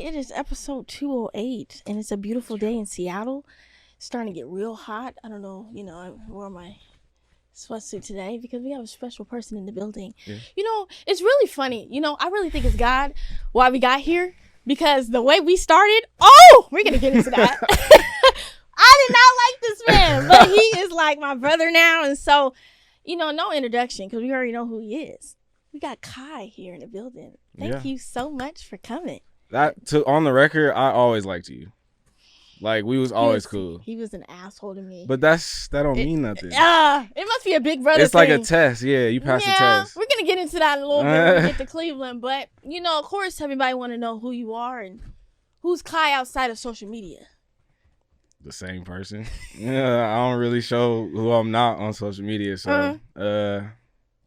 It is episode 208, and it's a beautiful day in Seattle. It's starting to get real hot. I don't know, I wore my sweatsuit today because we have a special person in the building. Yeah. It's really funny. I really think it's God why we got here, because the way we started, we're going to get into that. I did not like this man, but he is like my brother now. And so, no introduction because we already know who he is. We got Kai here in the building. Thank you so much for coming. On the record, I always liked you. Like, we was always cool. He was an asshole to me. But that don't mean nothing. It must be a big brother It's thing. Like a test. Yeah, you passed the test. We're going to get into that in a little bit when we get to Cleveland. But, of course, everybody want to know who you are and who's Kai outside of social media. The same person. Yeah, I don't really show who I'm not on social media. So, I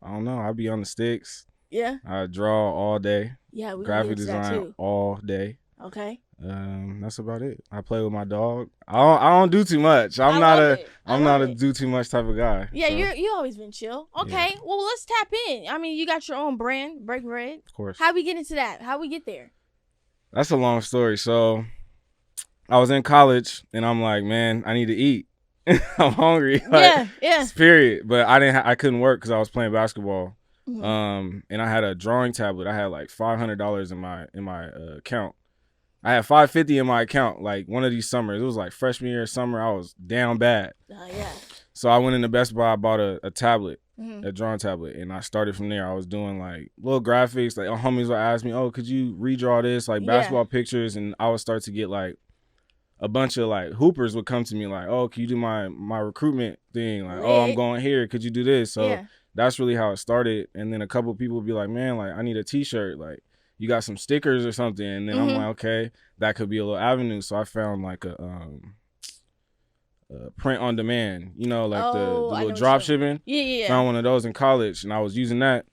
don't know. I be on the sticks. Yeah. I draw all day. Yeah, we graphic design design too. all day. Okay. That's about it. I play with my dog. I don't do too much. I'm not a do too much type of guy. Yeah, so. you always been chill. Okay. Yeah. Well, let's tap in. I mean, you got your own brand, Break Bread. Of course. How we get into that? How we get there? That's a long story. So I was in college and I'm like, man, I need to eat. I'm hungry. Yeah. Period. But I couldn't work because I was playing basketball. Mm-hmm. And I had a drawing tablet. I had like $500 in my account. I had $550 in my account. Like one of these summers, it was like freshman year summer. I was down bad. Yeah. So I went into Best Buy. I bought a tablet, a drawing tablet, and I started from there. I was doing like little graphics. Like homies would ask me, "Oh, could you redraw this?" Like basketball pictures, and I would start to get like a bunch of like hoopers would come to me like, "Oh, can you do my recruitment thing?" Like, "Oh, I'm going here. Could you do this?" So that's really how it started. And then a couple of people would be like, "Man, like I need a T-shirt. Like you got some stickers or something?" And then I'm like, "Okay, that could be a little avenue." So I found like a print on demand, like the little drop shipping. Yeah. Found one of those in college, and I was using that.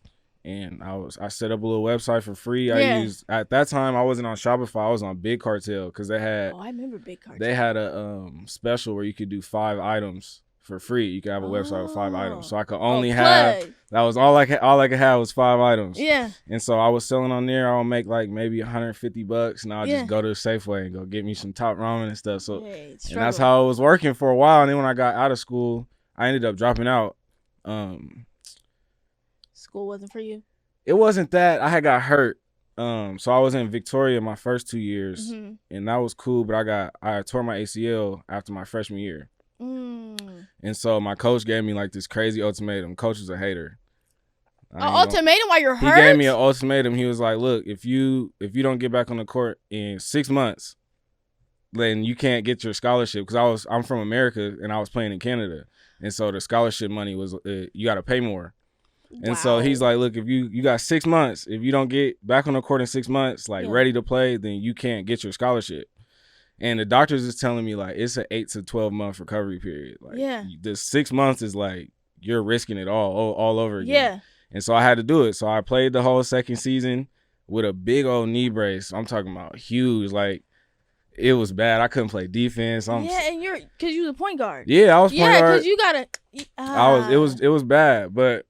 And I set up a little website for free. I used at that time I wasn't on Shopify. I was on Big Cartel because they had. Oh, I remember Big Cartel. They had a special where you could do 5 items for free. You could have a website with 5 items. So I could only have. That was all I could have was 5 items. Yeah. And so I was selling on there. I would make like maybe $150, and I'll just go to Safeway and go get me some top ramen and stuff. So and that's how it was working for a while. And then when I got out of school, I ended up dropping out. School wasn't for you? It wasn't that. I had got hurt. So I was in Victoria my first 2 years, and that was cool, but I tore my ACL after my freshman year. And so my coach gave me like this crazy ultimatum. Coach is a hater. An ultimatum while you're hurt? He gave me an ultimatum. He was like, look, if you don't get back on the court in 6 months, then you can't get your scholarship. Because I'm from America and I was playing in Canada. And so the scholarship money was, you got to pay more. And so he's like, look, if you got 6 months, if you don't get back on the court in 6 months, like ready to play, then you can't get your scholarship. And the doctors is telling me like it's an 8 to 12 month recovery period. Like the 6 months is like you're risking it all over again. Yeah. And so I had to do it. So I played the whole second season with a big old knee brace. I'm talking about huge. Like it was bad. I couldn't play defense. And because you was a point guard. Yeah, I was point guard. Yeah, because you gotta. It was bad, but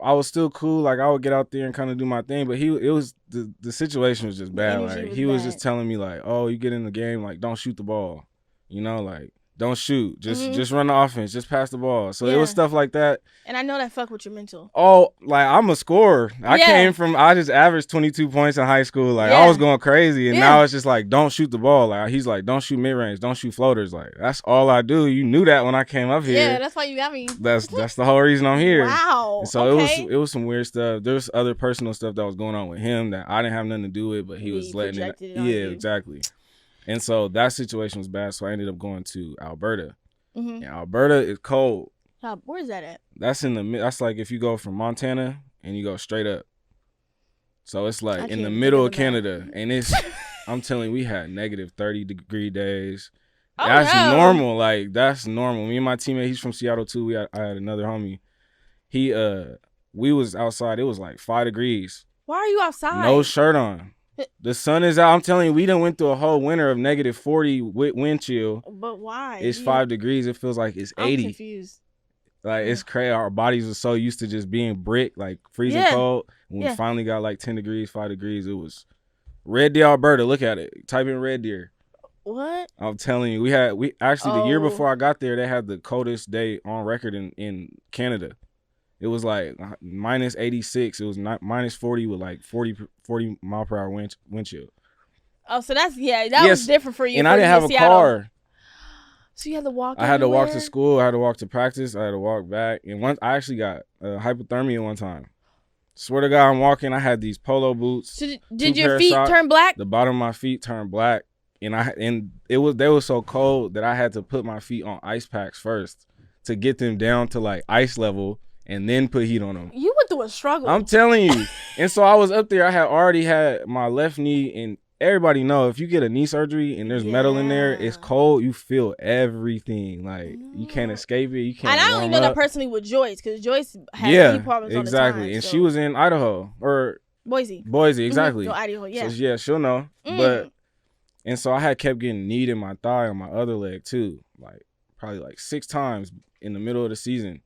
I was still cool. Like I would get out there and kind of do my thing, but the situation was just bad. Like he was just telling me like, oh, you get in the game, like don't shoot the ball, like don't shoot, just run the offense, just pass the ball. So it was stuff like that. And I know that fuck with your mental. Oh, like I'm a scorer. I just averaged 22 points in high school. Like I was going crazy, and now it's just like don't shoot the ball. Like he's like don't shoot mid range, don't shoot floaters. Like that's all I do. You knew that when I came up here. Yeah, that's why you got me. That's the whole reason I'm here. Wow. And so it was some weird stuff. There was other personal stuff that was going on with him that I didn't have nothing to do with, but he was letting it. Yeah, exactly. And so that situation was bad. So I ended up going to Alberta. And Alberta is cold. Where is that at? That's like if you go from Montana and you go straight up. So it's like in the middle of Canada. And it's, I'm telling you, we had negative 30-degree days. That's normal. Like that's normal. Me and my teammate, he's from Seattle too. I had another homie. We was outside. It was like 5 degrees. Why are you outside? No shirt on. The sun is out. I'm telling you, we done went through a whole winter of negative 40 with wind chill. But why? It's 5 degrees. It feels like it's 80. I'm confused. Like it's crazy. Our bodies are so used to just being brick, like freezing cold. When we finally got like 10 degrees, 5 degrees, it was Red Deer, Alberta. Look at it. Type in Red Deer. What? I'm telling you, we actually the year before I got there, they had the coldest day on record in Canada. It was like minus 86. It was not minus 40 with like 40 mile per hour wind chill. Oh, so that was different for you. And I didn't have a car. So you had to walk. I had to walk to school. I had to walk to practice. I had to walk back. And once I actually got hypothermia one time. Swear to God, I'm walking. I had these polo boots. So did your feet turn black? The bottom of my feet turned black. And they were so cold that I had to put my feet on ice packs first to get them down to like ice level and then put heat on them. You went through a struggle. I'm telling you. And so I was up there. I had already had my left knee, and everybody know if you get a knee surgery and there's metal in there, it's cold. You feel everything. Like you can't escape it. You can't. And I only know that personally with Joyce because Joyce had knee problems all the time. And she was in Idaho or Boise, exactly. No, Idaho, yeah. So, she'll know. And so I had kept getting kneed in my thigh on my other leg too, like probably like 6 times in the middle of the season.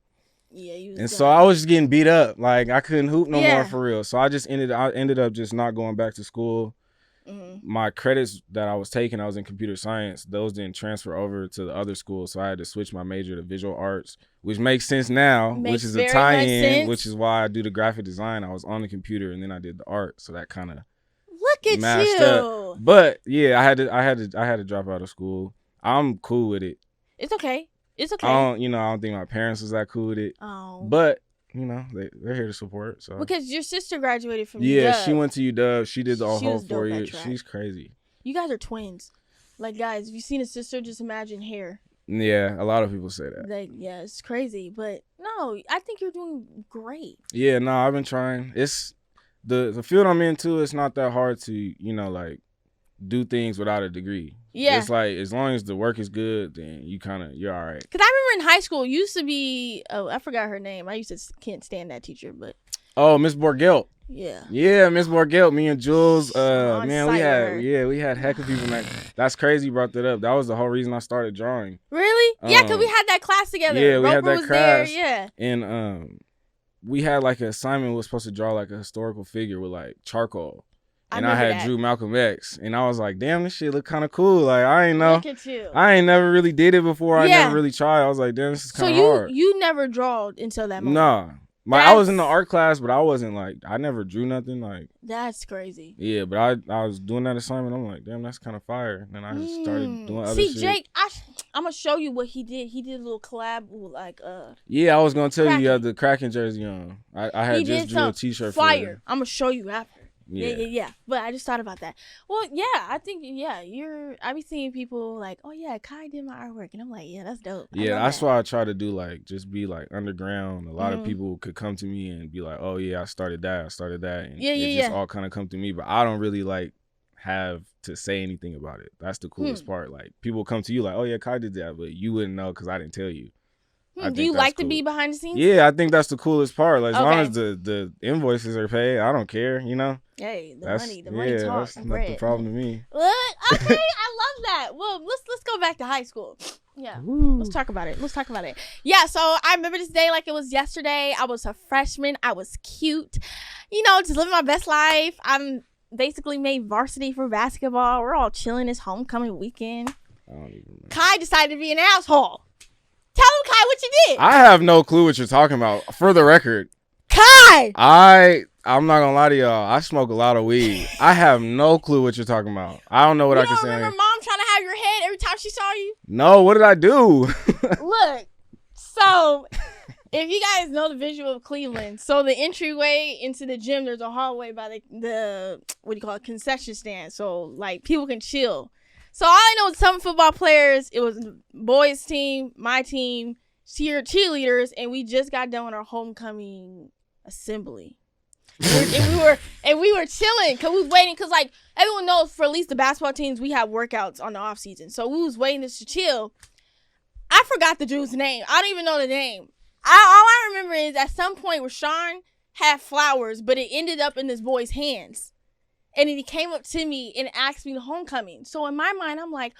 Yeah, so I was just getting beat up. Like I couldn't hoop no more for real. So I ended up just not going back to school. My credits that I was taking, I was in computer science. Those didn't transfer over to the other school, so I had to switch my major to visual arts, which makes sense now, which is a tie-in, which is why I do the graphic design. I was on the computer and then I did the art, so that kind of mashed up. But yeah, I had to drop out of school. I'm cool with it. It's okay. I don't think my parents was that cool with it. Oh. But they're here to support. So because your sister graduated from UW. She went to UW. She did the whole 4 years. She's crazy. You guys are twins. Like guys, if you've seen a sister, just imagine hair. Yeah, a lot of people say that. Like, yeah, it's crazy, but no, I think you're doing great. Yeah, no, I've been trying. It's the field I'm into. It's not that hard to like do things without a degree. Yeah, it's like as long as the work is good, then you're all right. Cause I remember in high school, used to be I forgot her name. I used to can't stand that teacher, but Miss Borgelt. Yeah, Miss Borgelt. Me and Jules. Man, we had heck of people. That's crazy. You brought that up. That was the whole reason I started drawing. Really? Yeah, cause we had that class together. Yeah, we Roper had that was class. There, yeah, and we had like an assignment. We was supposed to draw like a historical figure with like charcoal. And I had drew Malcolm X, and I was like, "Damn, this shit look kind of cool." Like I ain't know, look at you. I ain't never really did it before. I never really tried. I was like, "Damn, this is kind of hard." So you never drawed until that moment? Nah, I was in the art class, but I wasn't like I never drew nothing. Like that's crazy. Yeah, but I was doing that assignment. I'm like, "Damn, that's kind of fire." And then I just started doing other shit. See, Jake, I'm gonna show you what he did. He did a little collab with like Yeah, I was gonna tell you had the Kraken jersey on. I had just drew a T-shirt. Fire. I'm gonna show you after. Yeah. But I just thought about that. Well, yeah, I think I be seeing people like, oh yeah, Kai did my artwork, and I'm like, yeah, that's dope. Yeah, that's why I try to do like just be like underground. A lot of people could come to me and be like, oh yeah, I started that, and it just all kind of come to me. But I don't really like have to say anything about it. That's the coolest part. Like people come to you like, oh yeah, Kai did that, but you wouldn't know because I didn't tell you. Do you like to be behind the scenes? Yeah, I think that's the coolest part. Like as long as the invoices are paid, I don't care. Hey, the money talks. That's not the problem to me. What? Okay, I love that. Well, let's go back to high school. Yeah, let's talk about it. Yeah, so I remember this day like it was yesterday. I was a freshman. I was cute. Just living my best life. I'm basically made varsity for basketball. We're all chilling this homecoming weekend. I don't even know. Kai decided to be an asshole. Tell him, Kai, what you did. I have no clue what you're talking about. For the record, Kai. I'm not gonna lie to y'all. I smoke a lot of weed. I have no clue what you're talking about. I don't know what I can say. Remember mom trying to have your head every time she saw you? No, what did I do? Look, so if you guys know the visual of Cleveland, so the entryway into the gym, there's a hallway by the what do you call it, concession stand. So like people can chill. So all I know is some football players, it was boys team, my team, cheerleaders, and we just got done with our homecoming assembly. and we were chilling because we was waiting because like everyone knows for at least the basketball teams we have workouts on the off season. So we was waiting to chill. I forgot the dude's name. I don't even know the name. All I remember is at some point Rashawn had flowers, but it ended up in this boy's hands. And then he came up to me and asked me to homecoming. So in my mind, I'm like,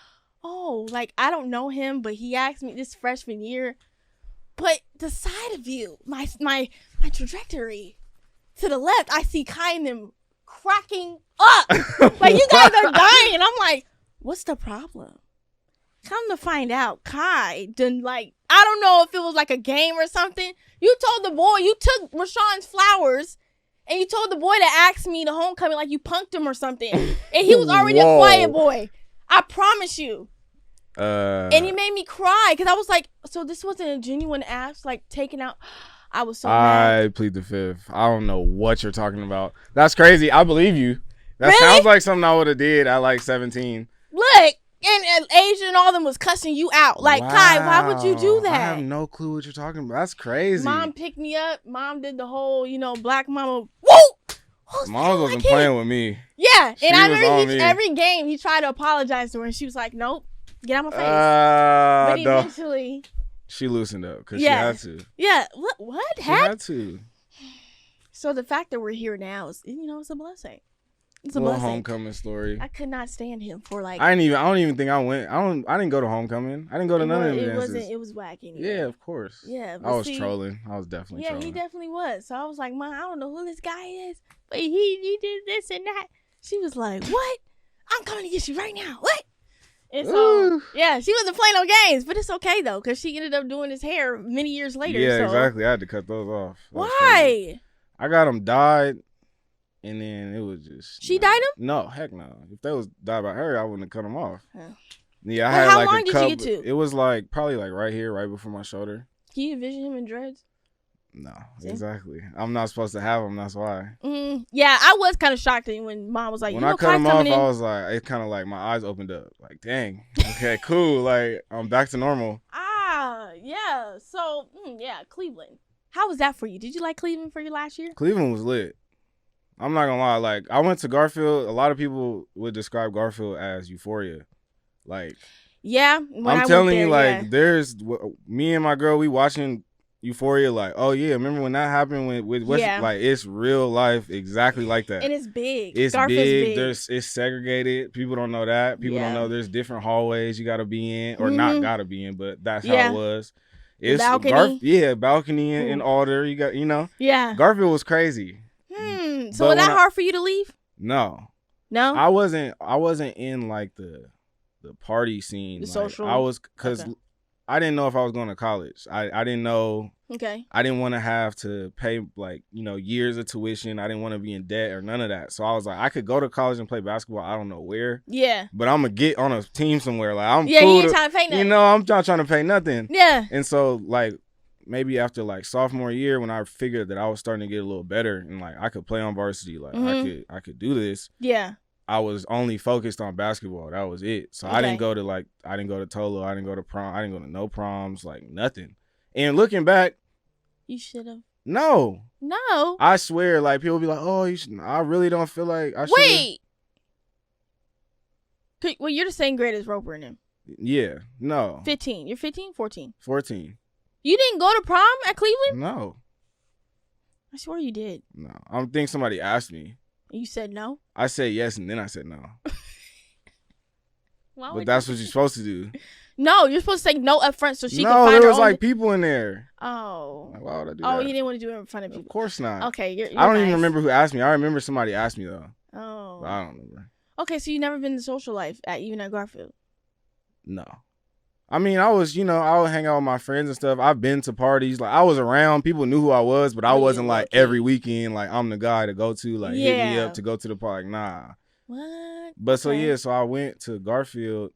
oh, like I don't know him, but he asked me this freshman year. But the side of you, my trajectory to the left, I see Kai and them cracking up. Like, you guys are dying. And I'm like, what's the problem? Come to find out, Kai didn't like, I don't know if it was like a game or something. You told the boy, you took Rashawn's flowers and you told the boy to ask me to homecoming like you punked him or something. And he was already a quiet boy. I promise you. And he made me cry because I was like, so this wasn't a genuine ask, like taking out. I was so mad. I plead the fifth. I don't know what you're talking about. That's crazy. I believe you. That Really? sounds like something I would have did at like 17. Look. And Asia and all them was cussing you out. Like, wow. Kai, why would you do that? I have no clue what you're talking about. That's crazy. Mom picked me up. Mom did the whole, black mama. Woo! Mom wasn't playing with me. Yeah. And I remember every game he tried to apologize to her. And she was like, nope, get out my face. But eventually. She loosened up because she had to. Yeah. What? She had to. So the fact that we're here now is, it's a blessing. It's a little homecoming story. I could not stand him for like. I don't even think I went. I didn't go to homecoming. I didn't go to none of them dances. It was whack anyway. Yeah, of course. Yeah, I was trolling. I was definitely trolling. Yeah, he definitely was. So I was like, Mom, I don't know who this guy is, but he did this and that. She was like, what? I'm coming to get you right now. What? And so, she wasn't playing no games, but it's okay though, because she ended up doing his hair many years later. Yeah, exactly. I had to cut those off. Why? I got them dyed. And then it was just. She dyed him? No, heck no. If they was dyed by her, I wouldn't have cut them off. Huh. Yeah, I had how like long a did couple. you get to? It was like probably like right here, right before my shoulder. Can you envision him in dreads? No, exactly. I'm not supposed to have them. That's why. Yeah, I was kind of shocked when Mom was like, when I cut them off, I was like, it kind of like my eyes opened up. Like, dang. Okay, cool. Like, I'm back to normal. Yeah. So, Cleveland. How was that for you? Did you like Cleveland for your last year? Cleveland was lit. I'm not gonna lie. Like, I went to Garfield. A lot of people would describe Garfield as Euphoria. Like, yeah, I'm telling you, like, there's me and my girl. We watching Euphoria. Like, oh yeah, remember when that happened with like, it's real life, exactly like that. And it's big. It's big. It's segregated. People don't know that. People don't know there's different hallways you gotta be in, or not gotta be in, but that's how it was. It's balcony. Balcony in order. You got, Yeah. Garfield was crazy. So was that hard for you to leave? No. I wasn't in like the party scene. The social. I was, because I didn't know if I was going to college. I didn't know. Okay. I didn't want to have to pay like, years of tuition. I didn't want to be in debt or none of that. So I was like, I could go to college and play basketball. I don't know where. Yeah. But I'm gonna get on a team somewhere. Like, I'm cool. You ain't trying to pay nothing. I'm not trying to pay nothing. Yeah. And so like, maybe after like sophomore year, when I figured that I was starting to get a little better and like I could play on varsity, like I could do this. Yeah. I was only focused on basketball. That was it. So I didn't go to Tolo. I didn't go to prom. I didn't go to no proms, like nothing. And looking back, you should have. No. I swear, like people be like, oh, you should. I really don't feel like I should. Wait. Well, you're the same grade as Roper and him. Yeah. No. 15. You're 15? 14? 14. You didn't go to prom at Cleveland? No. I swear you did. No. I don't think somebody asked me. You said no? I said yes, and then I said no. But that's what you're supposed to do. No, you're supposed to say no up front so she can find No, her there was own... like people in there. Oh. Like, why would I do that? Oh, you didn't want to do it in front of people. Of course not. Okay, you're I don't nice. even remember who asked me. I remember somebody asked me, though. Oh. But I don't remember. Okay, so you never been in the social life even at Garfield? No. I mean, I was, I would hang out with my friends and stuff. I've been to parties. Like, I was around. People knew who I was, but I wasn't, like, every weekend, like, I'm the guy to go to, like, hit me up to go to the park. Nah. What? But so I went to Garfield,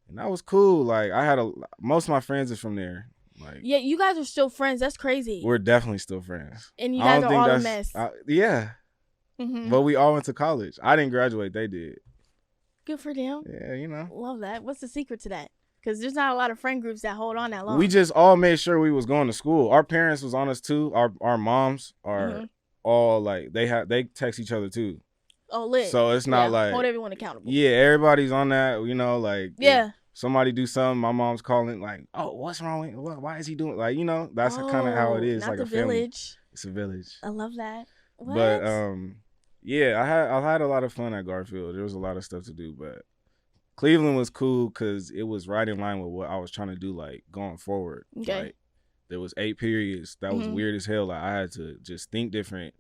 and that was cool. Like, I had most of my friends are from there. Like, yeah, you guys are still friends. That's crazy. We're definitely still friends. And you guys are all a mess. Yeah. Mm-hmm. But we all went to college. I didn't graduate. They did. Good for them. Yeah, Love that. What's the secret to that? Because there's not a lot of friend groups that hold on that long. We just all made sure we was going to school. Our parents was on us too. Our moms are all like, they text each other too. Oh, lit. So it's not like hold everyone accountable. Yeah, everybody's on that. Like yeah. Somebody do something, my mom's calling like, oh, what's wrong with him? Why is he doing like that's kind of how it is. Not like the a family. Village. It's a village. I love that. What? But I had a lot of fun at Garfield. There was a lot of stuff to do, but Cleveland was cool because it was right in line with what I was trying to do, like, going forward. Okay. Like, there was 8 periods. That was weird as hell. Like, I had to just think different.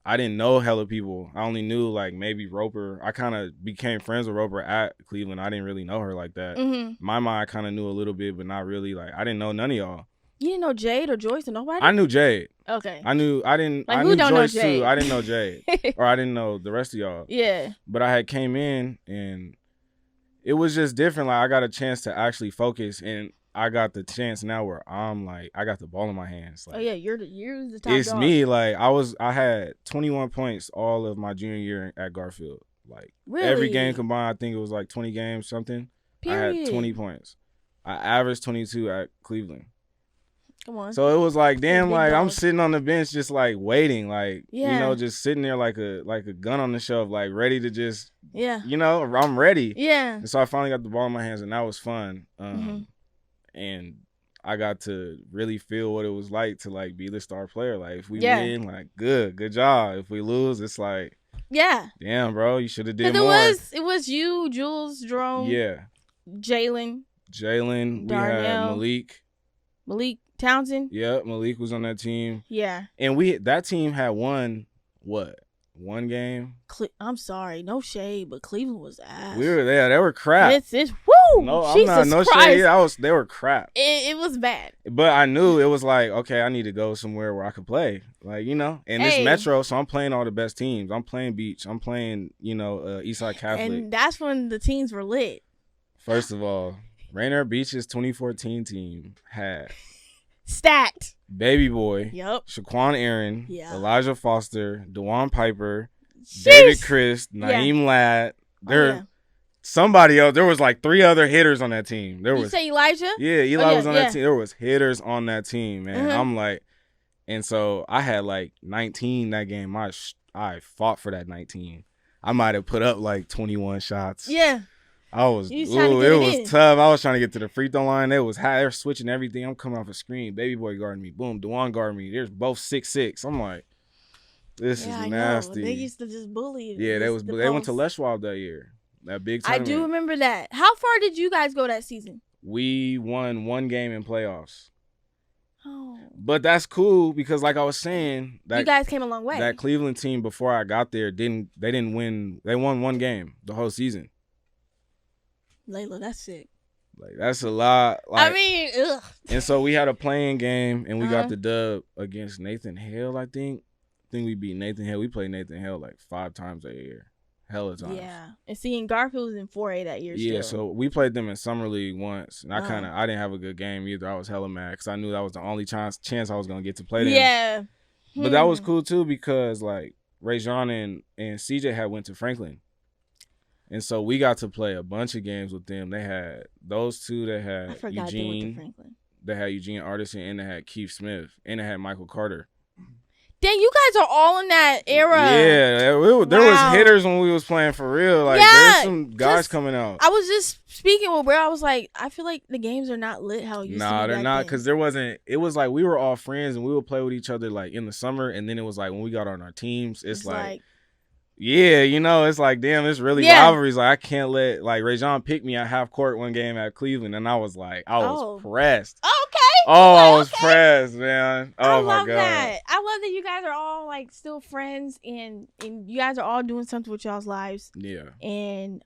I didn't know hella people. I only knew like maybe Roper. I kind of became friends with Roper at Cleveland. I didn't really know her like that. My mom, I kind of knew a little bit, but not really. Like I didn't know none of y'all. You didn't know Jade or Joyce or nobody? I knew Jade. Okay. I knew Joyce too. I didn't know Jade. Or I didn't know the rest of y'all. Yeah. But I had came in and it was just different. Like I got a chance to actually focus, and I got the chance now where I'm like, I got the ball in my hands. Like, oh yeah, you're the top it's dog. me. Like I had 21 points all of my junior year at Garfield. Like really? Every game combined, I think it was like 20 games, something. Period. I had 20 points. I averaged 22 at Cleveland. Come on. So it was like, damn, like dog. I'm sitting on the bench just like waiting, like yeah. you know, just sitting there like a gun on the shelf, like ready to just you know, I'm ready. Yeah. And so I finally got the ball in my hands, and that was fun. And I got to really feel what it was like to like be the star player. Like if we win, like good job. If we lose, it's like damn, bro, you should have did more. It was you, Jules, Jerome, Jalen, we had Malik Townsend. Yep, Malik was on that team. Yeah. And that team had won one game? I'm sorry, no shade, but Cleveland was ass. We were there. They were crap. It's woo. No, Jesus I'm not. No Christ. shade. They were crap. It was bad. But I knew it was like, okay, I need to go somewhere where I could play. Like, you know, and this Metro, so I'm playing all the best teams. I'm playing Beach. I'm playing, you know, Eastside Catholic. And that's when the teams were lit. First of all, Rainier Beach's 2014 team had stacked Baby Boy, Shaquan Aaron, Elijah Foster, DeJuan Piper, David Christ, Naeem Ladd. Somebody else. There was like 3 other hitters on that team. You say Elijah? Yeah, Eli was on that team. There was hitters on that team, man. I'm like, and so I had like 19 that game. I fought for that 19. I might have put up like 21 shots. Yeah. It was tough. I was trying to get to the free throw line. They were switching everything. I'm coming off a screen. Baby Boy guarding me. Boom. DeJuan guarding me. They're both 6'6". I'm like, this is nasty. They used to just bully. Yeah, they went to Leschwab that year. That big tournament. I do remember that. How far did you guys go that season? We won 1 game in playoffs. Oh. But that's cool because, like I was saying, that you guys came a long way. That Cleveland team before I got there didn't win. They won 1 game the whole season. Layla, that's sick. Like that's a lot. Like, I mean, ugh. And so we had a playing game, and we got the dub against Nathan Hale. I think we beat Nathan Hale. We played Nathan Hale like 5 times that year. Hella times. Yeah. And seeing Garfield was in 4A that year. Yeah, still. so we played them in Summer League once, and I didn't have a good game either. I was hella mad because I knew that was the only chance I was gonna get to play them. Yeah. But that was cool too because like Rajon and CJ had went to Franklin. And so we got to play a bunch of games with them. They had those 2 that had Eugene. They had Eugene Artisan, and they had Keith Smith, and they had Michael Carter. Dang, you guys are all in that era. Yeah, there was hitters when we was playing for real. Like there's some guys coming out. I was just speaking with where I was like, I feel like the games are not lit how it used to be. Nah, they're not, because there wasn't. It was like we were all friends and we would play with each other like in the summer, and then it was like when we got on our teams, it's like yeah, you know, it's like damn, it's really rivalries. Like I can't let like Rajon pick me at half court one game at Cleveland, and I was like, I was pressed. Okay. Oh, I was pressed, man. Oh my God. That. I love that you guys are all like still friends, and you guys are all doing something with y'all's lives. Yeah. And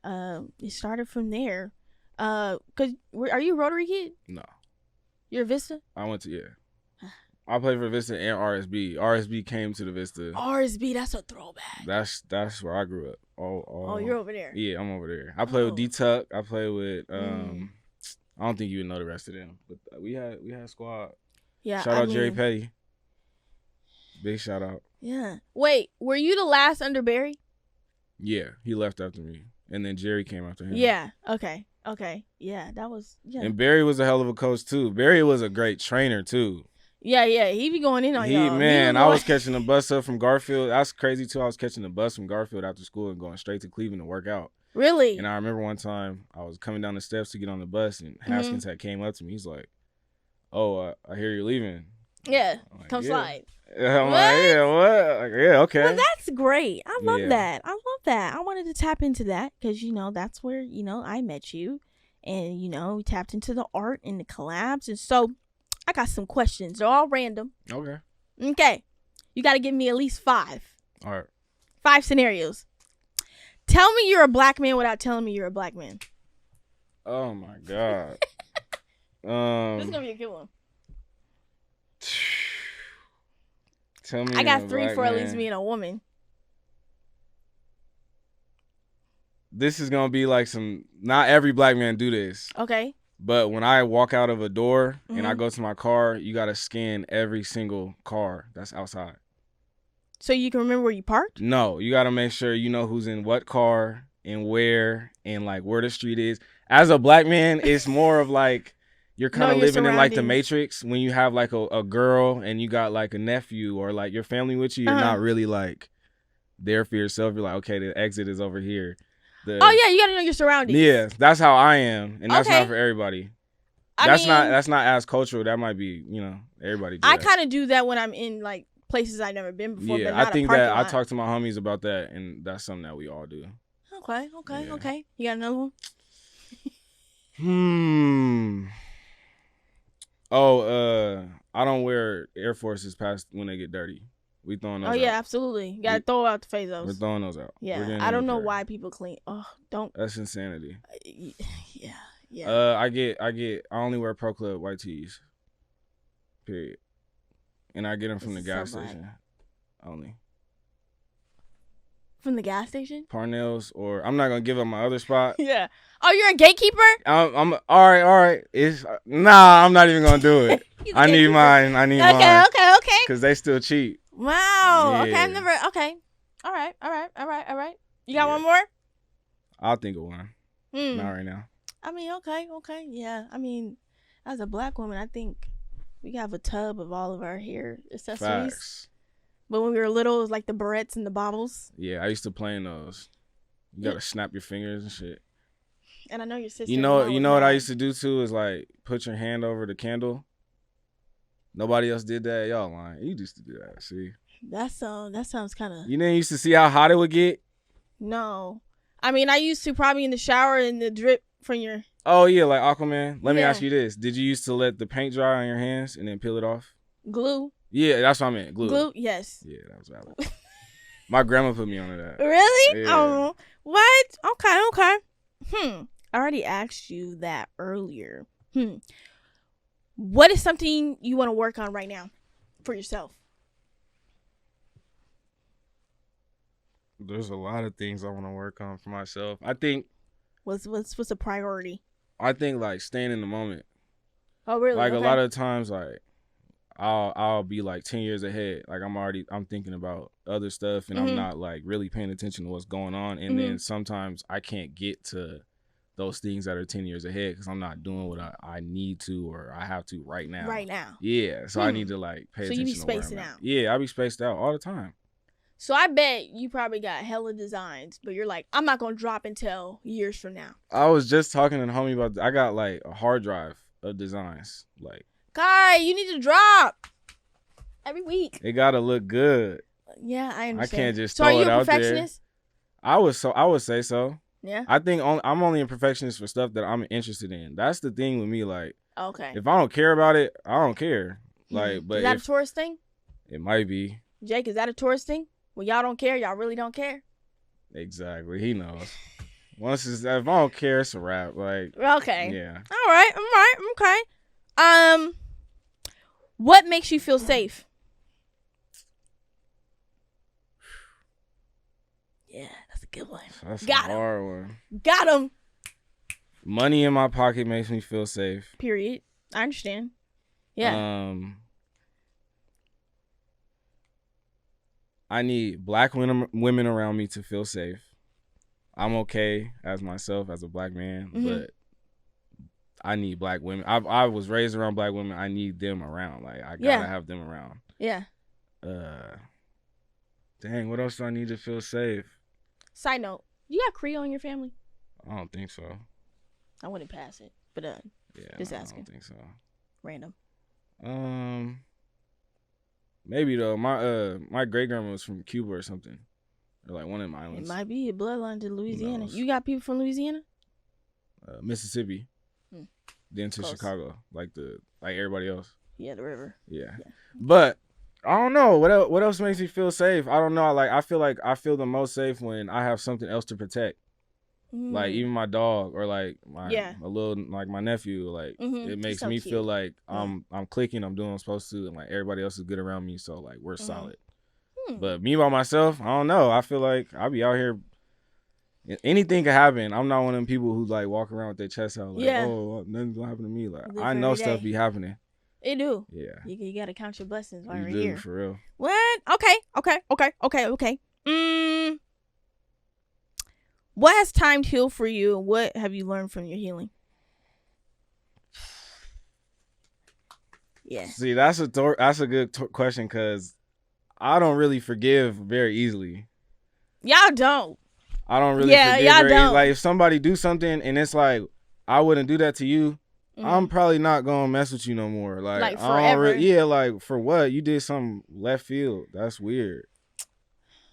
it started from there. Cause are you a Rotary kid? No. You're a Vista? I went to I played for Vista and RSB. RSB came to the Vista. RSB, that's a throwback. That's where I grew up. Oh, you're over there. Yeah, I'm over there. I played with D-Tuck. I played with I don't think you would know the rest of them, but we had a squad. Yeah. Shout out Jerry Petty. Big shout out. Yeah. Wait, were you the last under Barry? Yeah, he left after me, and then Jerry came after him. Yeah. Okay. Yeah, that was. Yeah. And Barry was a hell of a coach too. Barry was a great trainer too. Yeah. He be going in on y'all. Man, I was catching the bus up from Garfield. That's crazy too. I was catching the bus from Garfield after school and going straight to Cleveland to work out. Really? And I remember one time I was coming down the steps to get on the bus, and Haskins had came up to me. He's like, "Oh, I hear you're leaving." Yeah, like, come slide. I'm like, yeah, what? Like, yeah, okay. Well, that's great. I love that. I wanted to tap into that because that's where I met you, and we tapped into the art and the collabs, and so I got some questions. They're all random. Okay. You got to give me at least 5. All right. 5 scenarios. Tell me you're a black man without telling me you're a black man. Oh my God. This is gonna be a good one. Tell me. I got 3 for at least being a woman. This is gonna be like some. Not every black man do this. Okay. But when I walk out of a door and I go to my car, you gotta scan every single car that's outside. So you can remember where you parked? No, you gotta make sure you know who's in what car and where and like where the street is. As a black man, it's more of like you're kind of living in like the Matrix when you have like a girl and you got like a nephew or like your family with you. You're not really like there for yourself. You're like, okay, the exit is over here. Oh yeah, you gotta know your surroundings. Yeah, that's how I am, and that's not for everybody. That's not as cultural. That might be, everybody. I kind of do that when I'm in like places I've never been before. Yeah, but not I think that I talk to my homies about that, and that's something that we all do. Okay. You got another one? I don't wear Air Forces past when they get dirty. We throwing those out. Oh yeah, absolutely. You gotta throw out the Fazos. We're throwing those out. Yeah, I don't know why people clean. Oh, don't. That's insanity. Yeah. I only wear Pro Club white tees. Period. And I get them from the gas station. Only. From the gas station? Parnell's, or I'm not gonna give up my other spot. Yeah. Oh, you're a gatekeeper? I'm all right. I'm not even gonna do it. I need mine. Okay. Because they still cheap. Wow. Yeah. Okay. All right. You got one more? I'll think of one. Not right now. I mean, okay. Yeah. I mean, as a black woman, I think we have a tub of all of our hair accessories. Facts. But when we were little, it was like the barrettes and the bobbles. Yeah, I used to play in those. You gotta snap your fingers and shit. And I know your sister. You know what I used to do too is like put your hand over the candle. Nobody else did that. Y'all lying. You used to do that. See. That sounds kind of. You didn't used to see how hot it would get. No, I mean I used to probably in the shower and the drip from your. Oh yeah, like Aquaman. Let me ask you this: did you used to let the paint dry on your hands and then peel it off? Glue. Yeah, that's what I meant. Glue. Yes. Yeah, that was valid. My grandma put me on that. Really? Yeah. Oh, what? Okay. I already asked you that earlier. What is something you want to work on right now for yourself? There's a lot of things I want to work on for myself. I think. What's a priority? I think like staying in the moment. Oh really? Like a lot of times, like I'll be like 10 years ahead. Like I'm thinking about other stuff, and I'm not like really paying attention to what's going on. And then sometimes I can't get to those things that are 10 years ahead because I'm not doing what I need to or I have to right now. Right now. Yeah. So I need to like pay attention. So you be spacing out. Yeah, I be spaced out all the time. So I bet you probably got hella designs, but you're like, I'm not gonna drop until years from now. I was just talking to the homie about. I got like a hard drive of designs. Like, Kai, you need to drop every week. It gotta look good. Yeah, I understand. I can't just throw it out there. So are you a perfectionist? I would say so. Yeah. I think I'm only a perfectionist for stuff that I'm interested in. That's the thing with me. Like, okay, if I don't care about it, I don't care. Like, but is that a tourist thing? It might be. Jake, is that a tourist thing? When y'all don't care, y'all really don't care. Exactly. He knows. If I don't care, it's a wrap. Like, okay. Yeah. All right. Okay. What makes you feel safe? Yeah, that's a good one. That's a hard one. Got him. Money in my pocket makes me feel safe. Period. I understand. Yeah. I need black women around me to feel safe. I'm okay as myself as a black man, but I need black women. I was raised around black women. I need them around. Like, I gotta have them around. Yeah. Dang, what else do I need to feel safe? Side note, you got Creole in your family? I don't think so. I wouldn't pass it, but just asking. I don't think so. Random. Maybe though. My great grandma was from Cuba or something, or like one of them islands. It might be a bloodline to Louisiana. You got people from Louisiana? Mississippi, then to Chicago, like everybody else. Yeah, the river. Yeah. But I don't know what else makes me feel safe. I don't know. Like I feel the most safe when I have something else to protect. Like even my dog or like a little like my nephew. Like it makes me feel like I'm clicking. I'm doing what I'm supposed to, and like everybody else is good around me. So like we're solid. But me by myself, I don't know. I feel like I'll be out here. Anything can happen. I'm not one of them people who like walk around with their chest out like, oh, nothing's gonna happen to me. Like I know stuff be happening. It do. Yeah. You gotta count your blessings while you're here. here. For real. What? Okay. What has time healed for you, and what have you learned from your healing? Yeah. See, that's a good question because I don't really forgive very easily. Y'all don't. I don't really forgive very easily. Like if somebody do something and it's like I wouldn't do that to you, I'm probably not gonna mess with you no more. Like forever. Like for what? You did some left field. That's weird.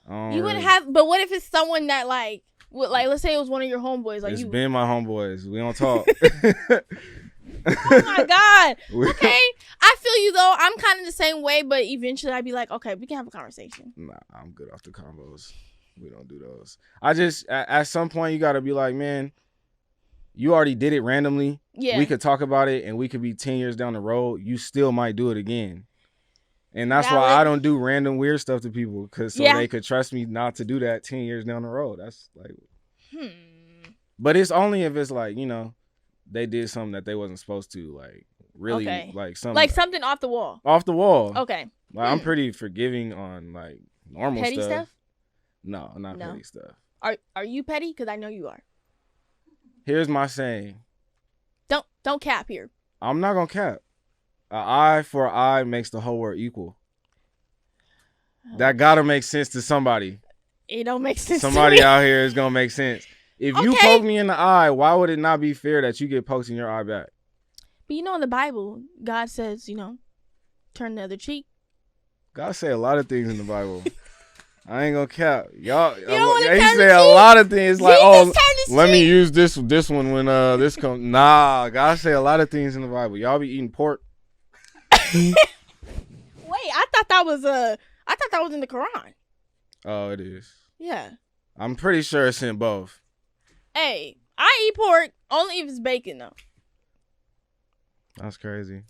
You wouldn't have. But what if it's someone that like let's say it was one of your homeboys. Like it's been my homeboys. We don't talk. Oh my God. Okay. I feel you though. I'm kind of the same way, but eventually I'd be like, okay, we can have a conversation. Nah, I'm good off the combos. We don't do those. I just at some point you gotta be like, man, you already did it randomly. Yeah. We could talk about it and we could be 10 years down the road. You still might do it again. And that's why I don't do random weird stuff to people because they could trust me not to do that 10 years down the road. That's like, But it's only if it's like, you know, they did something that they wasn't supposed to, like really like something off the wall. Off the wall. Okay. Like I'm pretty forgiving on like normal petty stuff. No, not petty stuff. Are you petty? Because I know you are. Here's my saying. Don't cap here. I'm not gonna cap. An eye for an eye makes the whole world equal. That gotta make sense to somebody. It don't make sense. Somebody out here is gonna make sense. If you poke me in the eye, why would it not be fair that you get poked in your eye back? But you know, in the Bible, God says, turn the other cheek. God say a lot of things in the Bible. I ain't gonna cap. Y'all, he say a lot of things like, let me use this one when this comes. Nah, God say a lot of things in the Bible. Y'all be eating pork. Wait, I thought that was in the Quran. Oh, it is. Yeah. I'm pretty sure it's in both. Hey, I eat pork only if it's bacon though. That's crazy.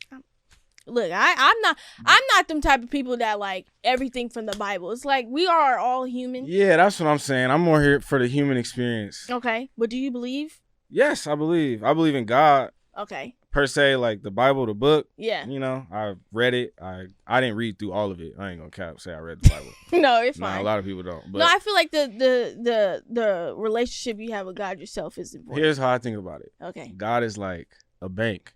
Look, I'm not them type of people that like everything from the Bible. It's like we are all human. Yeah, that's what I'm saying. I'm more here for the human experience. Okay, but do you believe? Yes, I believe. I believe in God. Okay. Per se, like the Bible, the book. Yeah. You know, I read it. I didn't read through all of it. I ain't gonna say I read the Bible. No, it's fine. A lot of people don't. But no, I feel like the relationship you have with God yourself is important. Here's how I think about it. Okay. God is like a bank,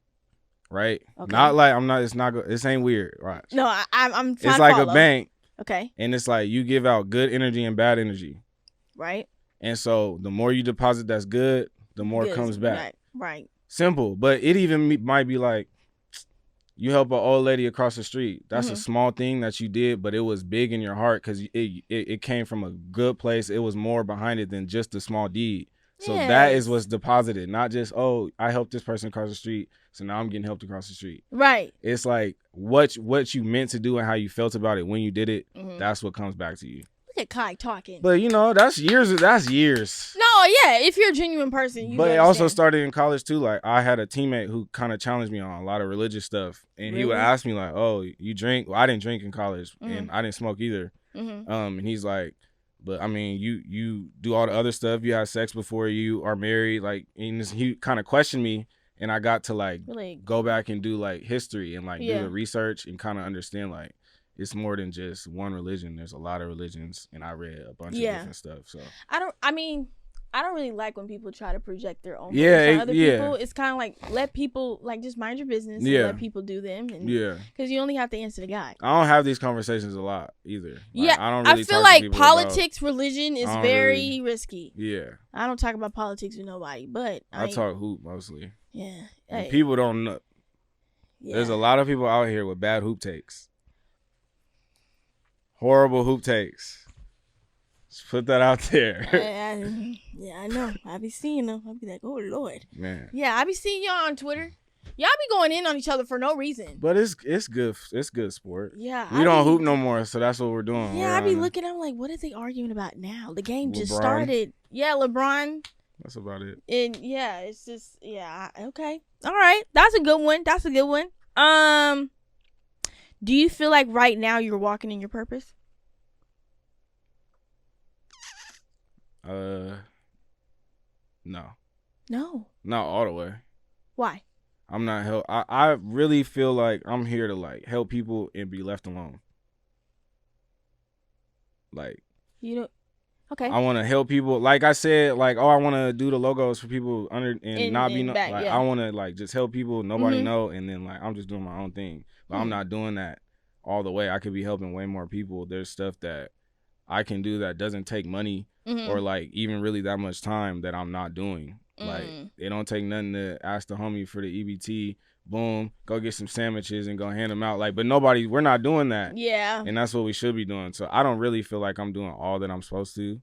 right? Okay. Not like I'm not. It's not. This ain't weird, right? No, I'm. It's like a bank. Okay. And it's like you give out good energy and bad energy. Right. And so the more you deposit that's good, the more comes back. Right. Simple, but it even might be like you help an old lady across the street. That's a small thing that you did, but it was big in your heart because it came from a good place. It was more behind it than just a small deed. So that is what's deposited, not just, oh, I helped this person across the street, so now I'm getting helped across the street. Right. It's like what you meant to do and how you felt about it when you did it, that's what comes back to you. Look at Kai talking. But, that's years. No, yeah, if you're a genuine person, But it also started in college, too. Like, I had a teammate who kind of challenged me on a lot of religious stuff. And he would ask me, like, oh, you drink? Well, I didn't drink in college, and I didn't smoke either. And he's like, but, I mean, you do all the other stuff. You have sex before you are married. Like, and he kind of questioned me, and I got to, like, go back and do, like, history and, like, do the research and kind of understand, like, it's more than just one religion. There's a lot of religions, and I read a bunch of different stuff. So I don't really like when people try to project their own beliefs on other people. It's kind of like let people like just mind your business and let people do them. And, because you only have to answer to God. I don't have these conversations a lot either. Like, I don't really. I feel like politics, religion is very risky. Yeah. I don't talk about politics with nobody, but I talk hoop mostly. Yeah. Hey. People don't know. Yeah. There's a lot of people out here with bad hoop takes. Horrible hoop takes. Just put that out there. I know. I be seeing them. I be like, oh Lord. Man. Yeah, I be seeing y'all on Twitter. Y'all be going in on each other for no reason. But it's good. It's good sport. Yeah. We don't hoop no more, so that's what we're doing. Yeah, I be looking. I'm like, what are they arguing about now? The game just LeBron. started. Yeah, LeBron. That's about it. And yeah, it's just okay. All right, that's a good one. Do you feel like right now you're walking in your purpose? No. No. Not all the way. Why? I'm not I really feel like I'm here to like help people and be left alone. Like you don't. Okay. I want to help people. Like I said, like I want to do the logos for people not be back, like yeah. I want to like just help people, nobody know, and then like I'm just doing my own thing. But I'm not doing that all the way. I could be helping way more people. There's stuff that I can do that doesn't take money or like even really that much time that I'm not doing. Like it don't take nothing to ask the homie for the EBT. Boom, go get some sandwiches and go hand them out. Like, but we're not doing that. Yeah. And that's what we should be doing. So I don't really feel like I'm doing all that I'm supposed to.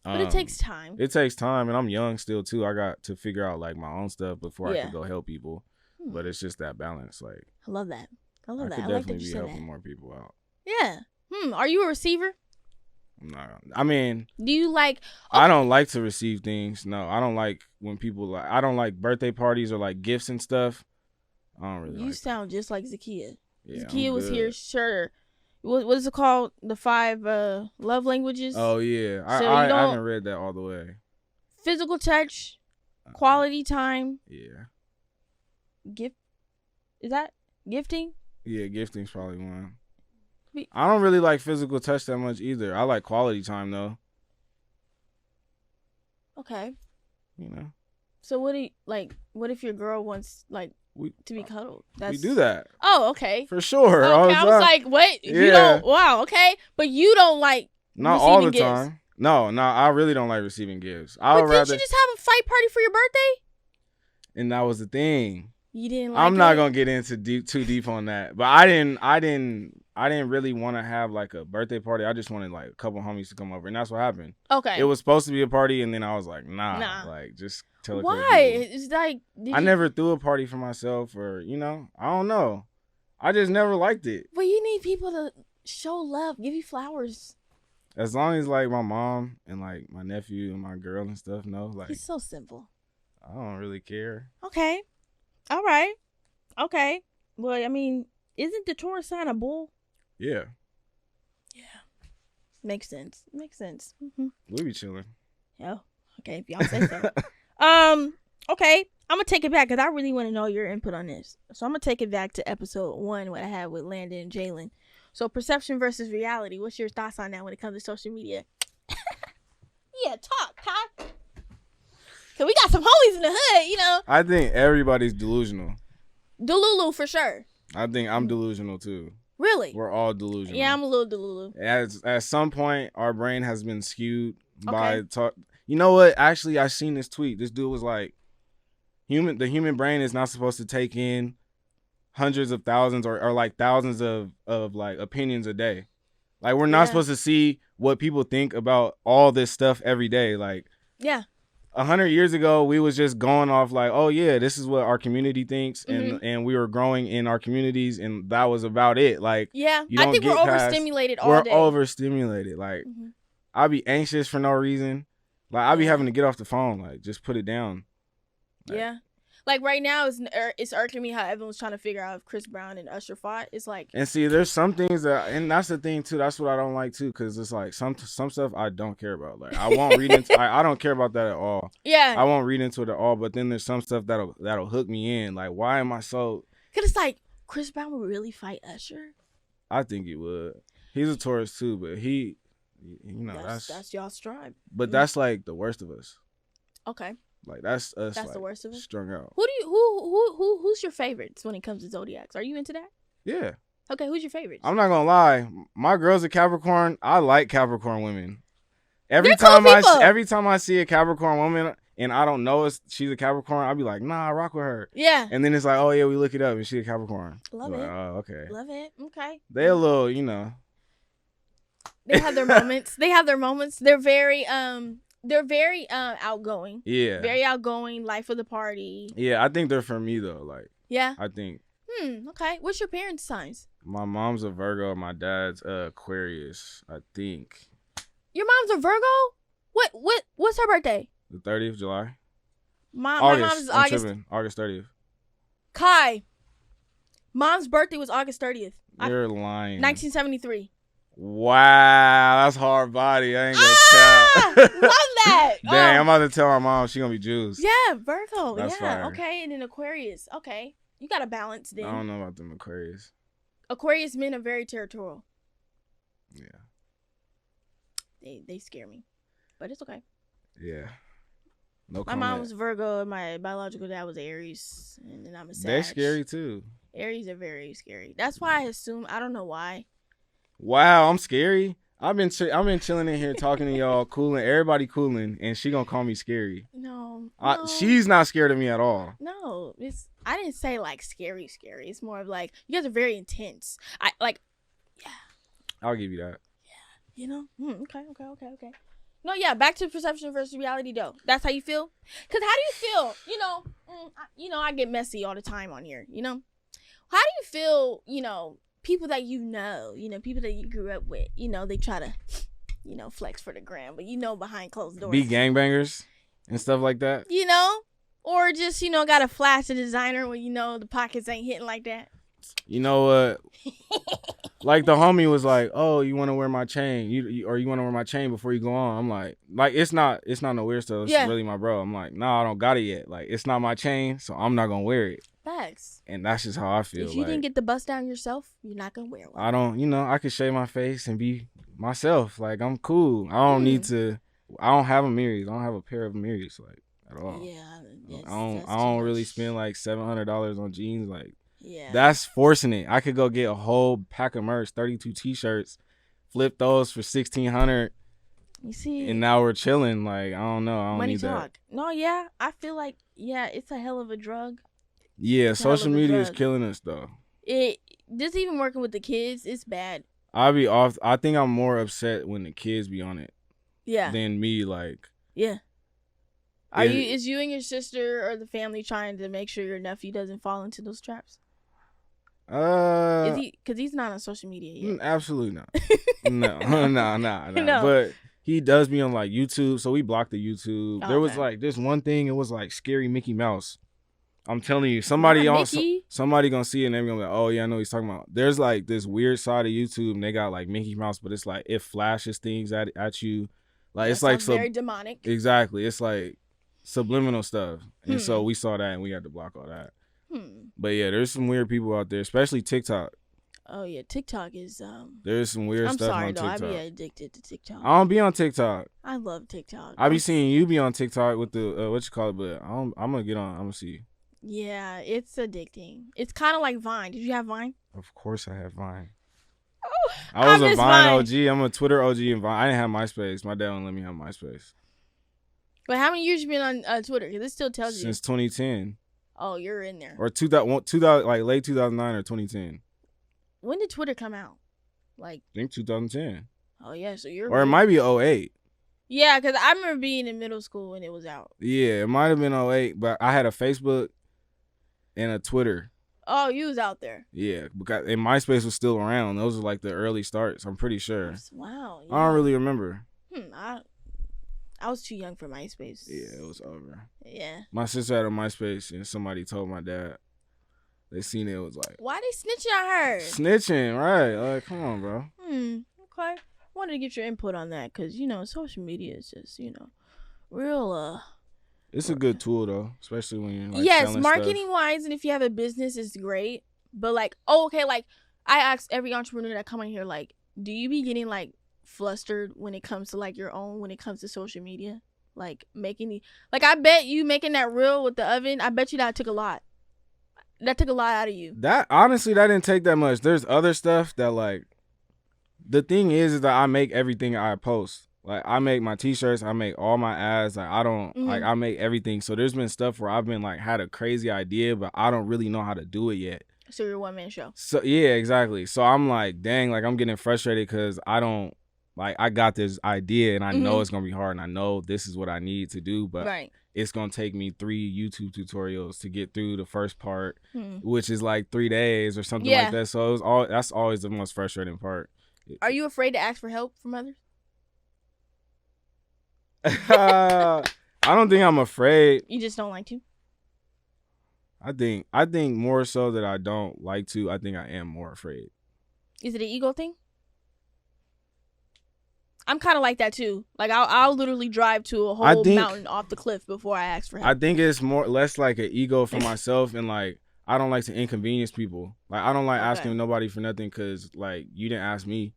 But it takes time. It takes time, and I'm young still too. I got to figure out like my own stuff before I could go help people. But it's just that balance. Like I love that. I could like that definitely you be said helping that. more people out. Yeah. Are you a receiver? No, I mean, do you like? I don't like to receive things. No, I don't like when people like. I don't like birthday parties or like gifts and stuff. I don't really. You like sound just like Zakiya. Yeah, Zakiya was here. Sure. What is it called? The 5 love languages. Oh yeah, So I haven't read that all the way. Physical touch, quality time. Yeah. Gift. Is that gifting? Yeah, gifting's probably one. I don't really like physical touch that much either. I like quality time though. Okay. You know. So what do you like? What if your girl wants like to be cuddled? We do that. Oh, okay. For sure. Okay, I was like, what? You don't? Wow. Okay, but you don't like not all the gifts. time. No, I really don't like receiving gifts. But didn't you just have a fight party for your birthday? And that was the thing. You didn't like I'm not gonna get into too deep on that, but I didn't really want to have like a birthday party. I just wanted like a couple homies to come over, and that's what happened. Okay. It was supposed to be a party, and then I was like, nah. Like just tell it. Why? It's like I never threw a party for myself, or I don't know. I just never liked it. But you need people to show love, give you flowers. As long as like my mom and like my nephew and my girl and stuff know, like he's so simple. I don't really care. Okay. All right. Okay. Well, I mean, isn't the Taurus sign a bull? Yeah. Yeah. Makes sense. Mm-hmm. We be chilling. Oh, okay. If y'all say so. Okay. I'm gonna take it back because I really want to know your input on this. So I'm gonna take it back to episode 1, what I had with Landon and Jalen. So perception versus reality. What's your thoughts on that when it comes to social media? Yeah, talk, Kai. Cause we got some homies in the hood, I think everybody's delusional. Delulu for sure. I think I'm delusional too. Really? We're all delusional. Yeah, I'm a little delulu. At some point, our brain has been skewed by talk. You know what? Actually, I seen this tweet. This dude was like, the human brain is not supposed to take in hundreds of thousands or like thousands of like opinions a day. Like we're not supposed to see what people think about all this stuff every day. Like 100 years ago, we was just going off like, oh yeah, this is what our community thinks, and we were growing in our communities, and that was about it. Like, I think we're overstimulated all day. We're overstimulated. Like, I'd be anxious for no reason. Like, I'd be having to get off the phone. Like, just put it down. Like, Like right now, it's irking me how everyone's trying to figure out if Chris Brown and Usher fought. It's like, and see, there's some things and that's the thing too. That's what I don't like too, because it's like some stuff I don't care about. Like I won't read into. I don't care about that at all. Yeah, I won't read into it at all. But then there's some stuff that'll hook me in. Like, why am I so? Because it's like Chris Brown would really fight Usher. I think he would. He's a Taurus too, but that's y'all's tribe. But that's like the worst of us. Okay. Like that's us. That's like, the worst of us. Strung out. Who's your favorites when it comes to zodiacs? Are you into that? Yeah. Okay, who's your favorites? I'm not gonna lie. My girl's a Capricorn. I like Capricorn women. Every time I see a Capricorn woman and I don't know she's a Capricorn, I'll be like, nah, I rock with her. Yeah. And then it's like, oh yeah, we look it up and she's a Capricorn. Love it. Like, oh, okay. Love it. Okay. They a little, They have their moments. They're very outgoing. Yeah. Very outgoing, life of the party. Yeah, I think they're for me though. Like Yeah. I think. Okay. What's your parents' signs? My mom's a Virgo. My dad's Aquarius, I think. Your mom's a Virgo? What's her birthday? The 30th of July? My mom's is I'm August. tripping. August 30th. Kai. Mom's birthday was August 30th. You're lying. 1973. Wow, that's hard body. I ain't gonna Ah! count. Love that. Dang, I'm about to tell my mom she gonna be juiced. Yeah, Virgo. That's yeah. fire. Okay, and then Aquarius. Okay. You got to balance then. I don't know about them Aquarius. Aquarius men are very territorial. Yeah. They scare me. But it's okay. Yeah. No My comment. mom was Virgo and my biological dad was Aries. And then I'm a Sag. They're scary too. Aries are very scary. That's why I assume, I don't know why. Wow, I'm scary. I've been chilling in here talking to y'all, cooling, everybody cooling, and she gonna call me scary. No. She's not scared of me at all. No, I didn't say like scary. It's more of like you guys are very intense. I'll give you that. Yeah, you know. Okay. No, yeah. Back to perception versus reality, though. That's how you feel. Cause how do you feel? I get messy all the time on here. You know, how do you feel? People that people that you grew up with. They try to, flex for the gram, but behind closed doors, Be gangbangers and stuff like that. Or just got to flash a designer when the pockets ain't hitting like that. You know what? Like the homie was like, "Oh, you want to wear my chain? You want to wear my chain before you go on?" I'm like it's not no weird stuff. It's really my bro. I'm like, "Nah, I don't got it yet. Like it's not my chain, so I'm not gonna wear it." Facts. And that's just how I feel. If you didn't get the bust down yourself, you're not gonna wear one. I don't. I could shave my face and be myself. Like I'm cool. I don't need to. I don't have a mirrors. I don't have a pair of mirrors at all. Yeah. I don't really spend like $700 on jeans. Like. Yeah. That's forcing it. I could go get a whole pack of merch, 32 t-shirts, flip those for $1,600. You see, and now we're chilling. Like I don't know. I don't money need talk. that. No, yeah, I feel like it's a hell of a drug. Yeah, social media is killing us though. Just even working with the kids, it's bad. I think I'm more upset when the kids be on it. Yeah. Than me. Like. Yeah. Is you and your sister or the family trying to make sure your nephew doesn't fall into those traps? Is he? Because he's not on social media yet. Absolutely not. No. But he does be on like YouTube, so we blocked the YouTube. Oh, there was like this one thing. It was like scary Mickey Mouse. I'm telling you, somebody gonna see it and they're gonna be like, "Oh yeah, I know what he's talking about." There's like this weird side of YouTube, and they got like Mickey Mouse, but it's like it flashes things at you, like it's like very demonic. Exactly, it's like subliminal stuff, and so we saw that and we had to block all that. But yeah, there's some weird people out there, especially TikTok. Oh yeah, TikTok is There's some weird stuff on TikTok. I'm sorry though, I be addicted to TikTok. I don't be on TikTok. I love TikTok. I be seeing you be on TikTok with the what you call it, but I'm gonna get on. I'm gonna see. Yeah, it's addicting. It's kind of like Vine. Did you have Vine? Of course I have Vine. Oh, I was a Vine OG. I'm a Twitter OG and Vine. I didn't have MySpace. My dad wouldn't let me have MySpace. But how many years you been on Twitter? Because it still tells you. Since 2010. Oh, you're in there. Or 2000, like late 2009 or 2010. When did Twitter come out? Like. I think 2010. Oh, yeah. So you're. Or it might be 08. Yeah, because I remember being in middle school when it was out. Yeah, it might have been 08, but I had a Facebook and a Twitter. Oh, you was out there. Yeah, because and MySpace was still around. Those were like the early starts. I'm pretty sure. Wow. Yeah. I don't really remember. I was too young for MySpace. Yeah, it was over. Yeah. My sister had a MySpace, and somebody told my dad. They seen it. Was like, why they snitching on her? Snitching, right? Like, come on, bro. Okay. Wanted to get your input on that because social media is just real. It's a good tool though, especially when you're like selling marketing stuff. wise, and if you have a business, it's great. But like, like I ask every entrepreneur that come in here, like, do you be getting like flustered when it comes to like your own when it comes to social media, like making I bet you making that reel with the oven, I bet you that took a lot out of you. That honestly, that didn't take that much. There's other stuff that like the thing is that I make everything I post. Like I make my t-shirts, I make all my ads, like I don't like I make everything. So there's been stuff where I've been like had a crazy idea, but I don't really know how to do it yet. So you're a one-man show. So yeah, exactly. So I'm like, dang, like I'm getting frustrated because I don't. Like, I got this idea, and I know it's going to be hard, and I know this is what I need to do, but it's gonna take me 3 YouTube tutorials to get through the first part, which is like 3 days or something like that. So that's always the most frustrating part. Are you afraid to ask for help from others? I don't think I'm afraid. You just don't like to? I think more so that I don't like to. I think I am more afraid. Is it an ego thing? I'm kind of like that too. Like I'll literally drive to a whole mountain off the cliff before I ask for help. I think it's less like an ego for myself, and like I don't like to inconvenience people. Like I don't like asking nobody for nothing because like you didn't ask me.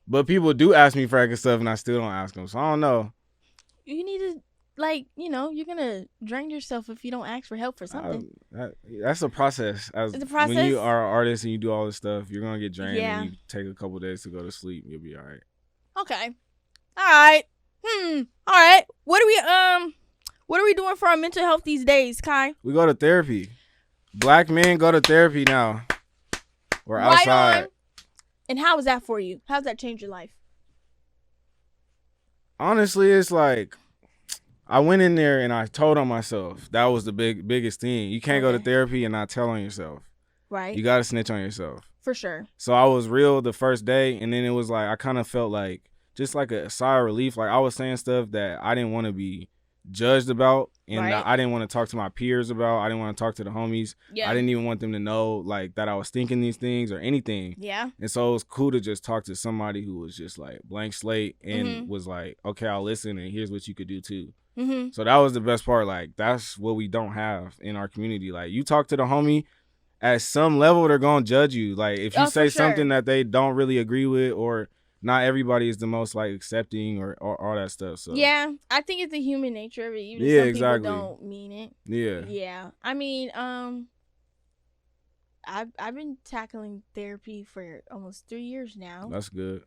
But people do ask me for extra stuff, and I still don't ask them. So I don't know. You need to, like, you know, you're gonna drain yourself if you don't ask for help for something. That's a process. It's a process. When you are an artist and you do all this stuff, you're gonna get drained. And you take a couple days to go to sleep. You'll be all right. Okay. All right. All right. What are we doing for our mental health these days, Kai? We go to therapy. Black men go to therapy now. We're outside. On. And how was that for you? How's that changed your life? Honestly, it's like I went in there and I told on myself. That was the biggest thing. You can't go to therapy and not tell on yourself. Right. You got to snitch on yourself. For sure. So I was real the first day, and then it was like I kind of felt like just like a sigh of relief. Like I was saying stuff that I didn't want to be judged about, and I didn't want to talk to my peers about. I didn't want to talk to the homies. Yeah. I didn't even want them to know like that I was thinking these things or anything. Yeah. And so it was cool to just talk to somebody who was just like blank slate and was like, okay, I'll listen, and here's what you could do too. So that was the best part. Like that's what we don't have in our community. Like you talk to the homie, at some level they're gonna judge you. Like if you say something that they don't really agree with, or not everybody is the most like accepting or all that stuff. So yeah, I think it's the human nature of it. Even some people don't mean it. Yeah. I mean, I've been tackling therapy for almost 3 years now. That's good.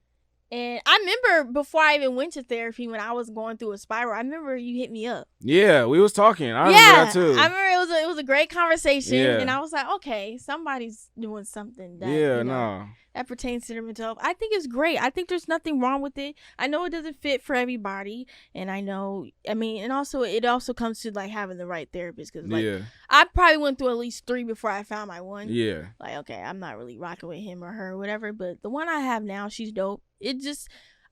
And I remember before I even went to therapy, when I was going through a spiral, I remember you hit me up. Yeah, we was talking. I remember that too. I remember it was a great conversation, and I was like, okay, somebody's doing something that that pertains to their mental health. I think it's great. I think there's nothing wrong with it. I know it doesn't fit for everybody, and and also it also comes to like having the right therapist, because like I probably went through at least 3 before I found my one. Yeah, like okay, I'm not really rocking with him or her or whatever, but the one I have now, she's dope. It just,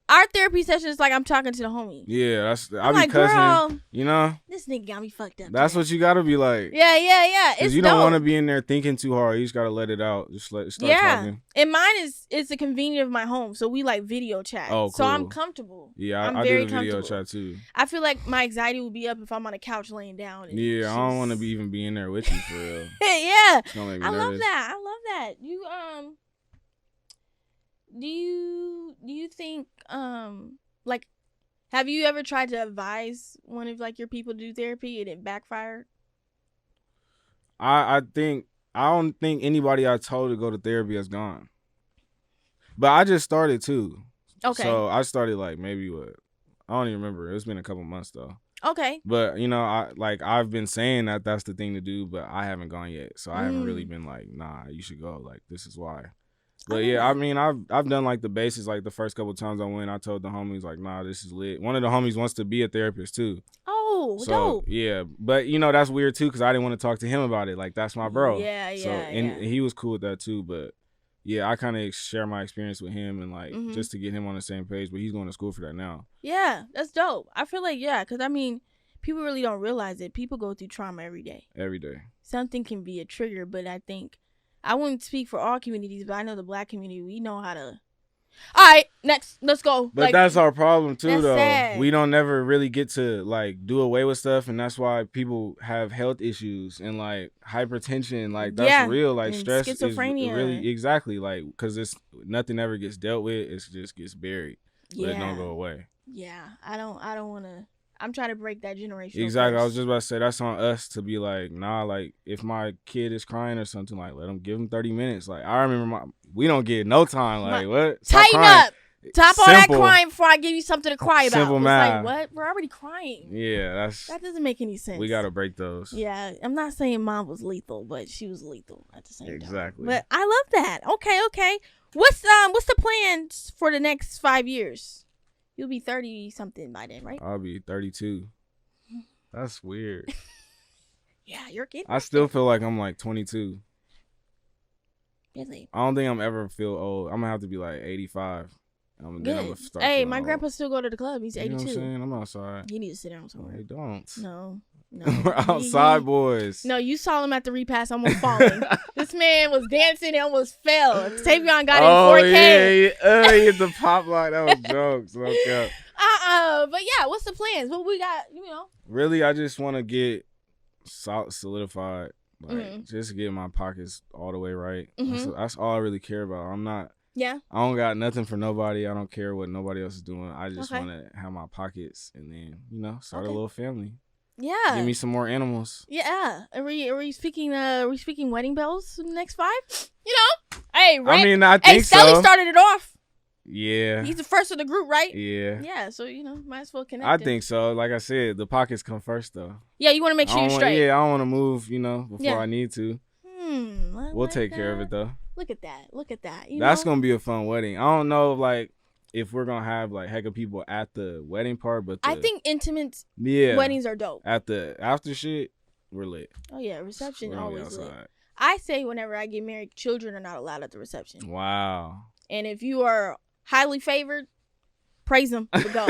our therapy session is like I'm talking to the homie. Yeah, I be like, cussing, girl, you know. This nigga got me fucked up. That's what you gotta be like. Yeah. Because you don't want to be in there thinking too hard. You just gotta let it out. Just start talking. And mine is the convenience of my home, so we like video chat. Oh, cool. So I'm comfortable. Yeah, I do the video chat too. I feel like my anxiety will be up if I'm on a couch laying down. Yeah, I don't want to even be in there with you for real. Yeah, I love that. You Do you think like, have you ever tried to advise one of like your people to do therapy and it backfired? I don't think anybody I told to go to therapy has gone. But I just started too. Okay. So I started like maybe I don't even remember. It's been a couple months though. Okay. But you know, I've been saying that that's the thing to do, but I haven't gone yet. So I haven't really been like, nah, you should go. Like this is why. But yeah, I mean, I've done like the basics. Like the first couple times I went, I told the homies like, nah, this is lit. One of the homies wants to be a therapist too. Oh, so, dope. Yeah, but you know that's weird too, because I didn't want to talk to him about it. Like that's my bro. Yeah. So and he was cool with that too. But yeah, I kind of share my experience with him and like just to get him on the same page. But he's going to school for that now. Yeah, that's dope. I feel like because I mean, people really don't realize it. People go through trauma every day. Every day. Something can be a trigger, but I think. I wouldn't speak for all communities, but I know the Black community, we know how to. All right, next, let's go. But like, that's our problem too, though. Sad. We don't never really get to like do away with stuff, and that's why people have health issues and like hypertension. Like that's real. Like stress, schizophrenia, is really exactly like because it's nothing ever gets dealt with. It just gets buried, but it don't go away. Yeah, I don't want to. I'm trying to break that generation. Exactly. I was just about to say that's on us to be like, nah, like if my kid is crying or something, like let them give them 30 minutes. Like I remember we don't get no time. Like what? Tighten up. Stop all that crying before I give you something to cry about. Simple math. Like what? We're already crying. Yeah, that doesn't make any sense. We gotta break those. Yeah, I'm not saying mom was lethal, but she was lethal at the same time. Exactly. But I love that. Okay. What's the plans for the next 5 years? You'll be 30 something by then, right? I'll be 32. That's weird. Yeah, you're kidding. I still feel like I'm like 22. Really? I don't think I'm ever feel old. I'm gonna have to be like 85. Then I'm gonna start Hey, my old. grandpa still go to the club. He's 82. You know what I'm saying? I'm outside. He needs to sit down somewhere. They don't. No. We're outside, boys. No, you saw him at the repass almost falling. This man was dancing and almost fell. Tavion got in 4K. Yeah, he hit the pop lock. That was jokes. Okay. But yeah, what's the plans? What we got, Really, I just want to get solidified. Like, just get my pockets all the way right. That's all I really care about. I don't got nothing for nobody. I don't care what nobody else is doing. I just want to have my pockets and then, start a little family. Yeah. Give me some more animals. Yeah. Are we speaking wedding bells in the next 5? Hey, right? I mean, I think so. Hey, Stelly started it off. Yeah. He's the first of the group, right? Yeah. Yeah, so, might as well connect. I think so. Like I said, the pockets come first, though. Yeah, you want to make sure you're straight. Yeah, I don't want to move, before I need to. We'll take care of it, though. Look at that. That's going to be a fun wedding. I don't know, if we're going to have, heck of people at the wedding part, but I think intimate weddings are dope. At the after shit, we're lit. Oh, yeah, reception always lit. I say whenever I get married, children are not allowed at the reception. Wow. And if you are highly favored, praise them for go.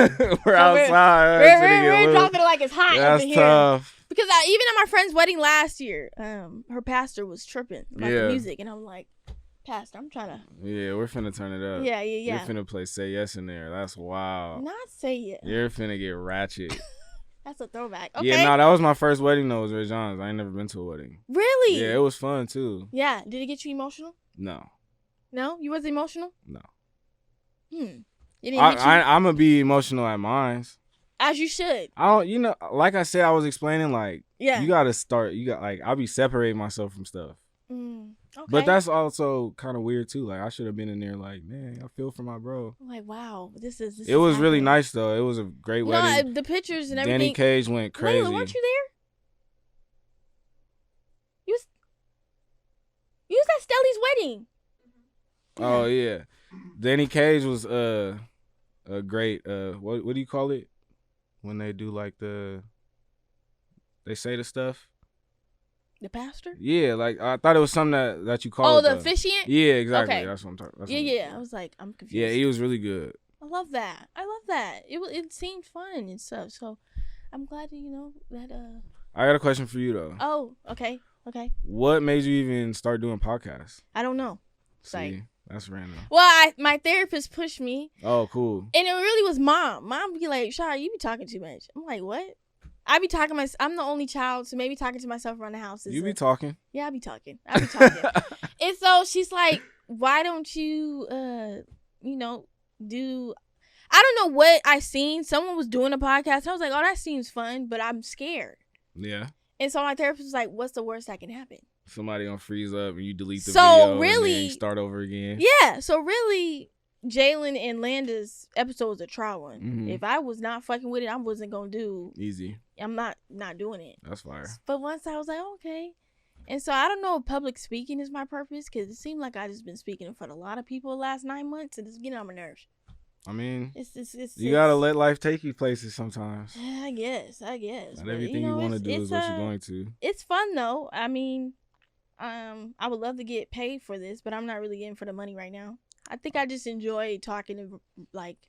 We're outside. We're dropping it like it's hot That's over tough. Here. Because even at my friend's wedding last year, her pastor was tripping about the music. And I'm like, Pastor, I'm trying to. Yeah, we're finna turn it up. Yeah. You're finna play Say Yes in there. That's wild. Not Say Yes. You're finna get ratchet. That's a throwback. Okay. Yeah, no, that was my first wedding, though, was Ray John's. I ain't never been to a wedding. Really? Yeah, it was fun, too. Yeah. Did it get you emotional? No. No? You wasn't emotional? No. It didn't I'm going to be emotional at mine. As you should. I don't, like I said, I was explaining, you got to start, I'll be separating myself from stuff. Okay. But that's also kind of weird, too. I should have been in there man, I feel for my bro. Wow. This it is was happening. really nice, though. It was a great wedding. No, the pictures and everything. Danny Cage went crazy. Wait, weren't you there? You was at Stelly's wedding. Oh, yeah. Danny Cage was a great, what do you call it? When they do they say the stuff? The pastor? Yeah, I thought it was something that you call it. Oh, the officiant? Yeah, exactly. Okay. That's what I'm talking about. Yeah. I was like, I'm confused. Yeah, he was really good. I love that. It seemed fun and stuff. So I'm glad that I got a question for you, though. Oh, okay. What made you even start doing podcasts? I don't know. See, that's random. Well, my therapist pushed me. Oh, cool. And it really was Mom. Mom be like, Shai, you be talking too much. I'm like, what? I be talking I'm the only child, so maybe talking to myself around the house is. You be talking? Yeah, I be talking. And so she's like, why don't you, do. I don't know what I seen. Someone was doing a podcast. I was like, oh, that seems fun, but I'm scared. Yeah. And so my therapist was like, what's the worst that can happen? Somebody gonna freeze up and you delete the video really, and then start over again. Yeah. So really, Jalen and Landa's episode was a trial one. Mm-hmm. If I was not fucking with it, I wasn't gonna do. Easy. I'm not doing it. That's fire. But once I was like, okay. And so I don't know if public speaking is my purpose, because it seemed like I just been speaking in front of a lot of people the last 9 months, and it's getting on my nerves. I mean, you gotta let life take you places sometimes. I guess. Not everything you want to do is what you're going to. It's fun though. I mean, I would love to get paid for this, but I'm not really getting for the money right now. I think I just enjoy talking to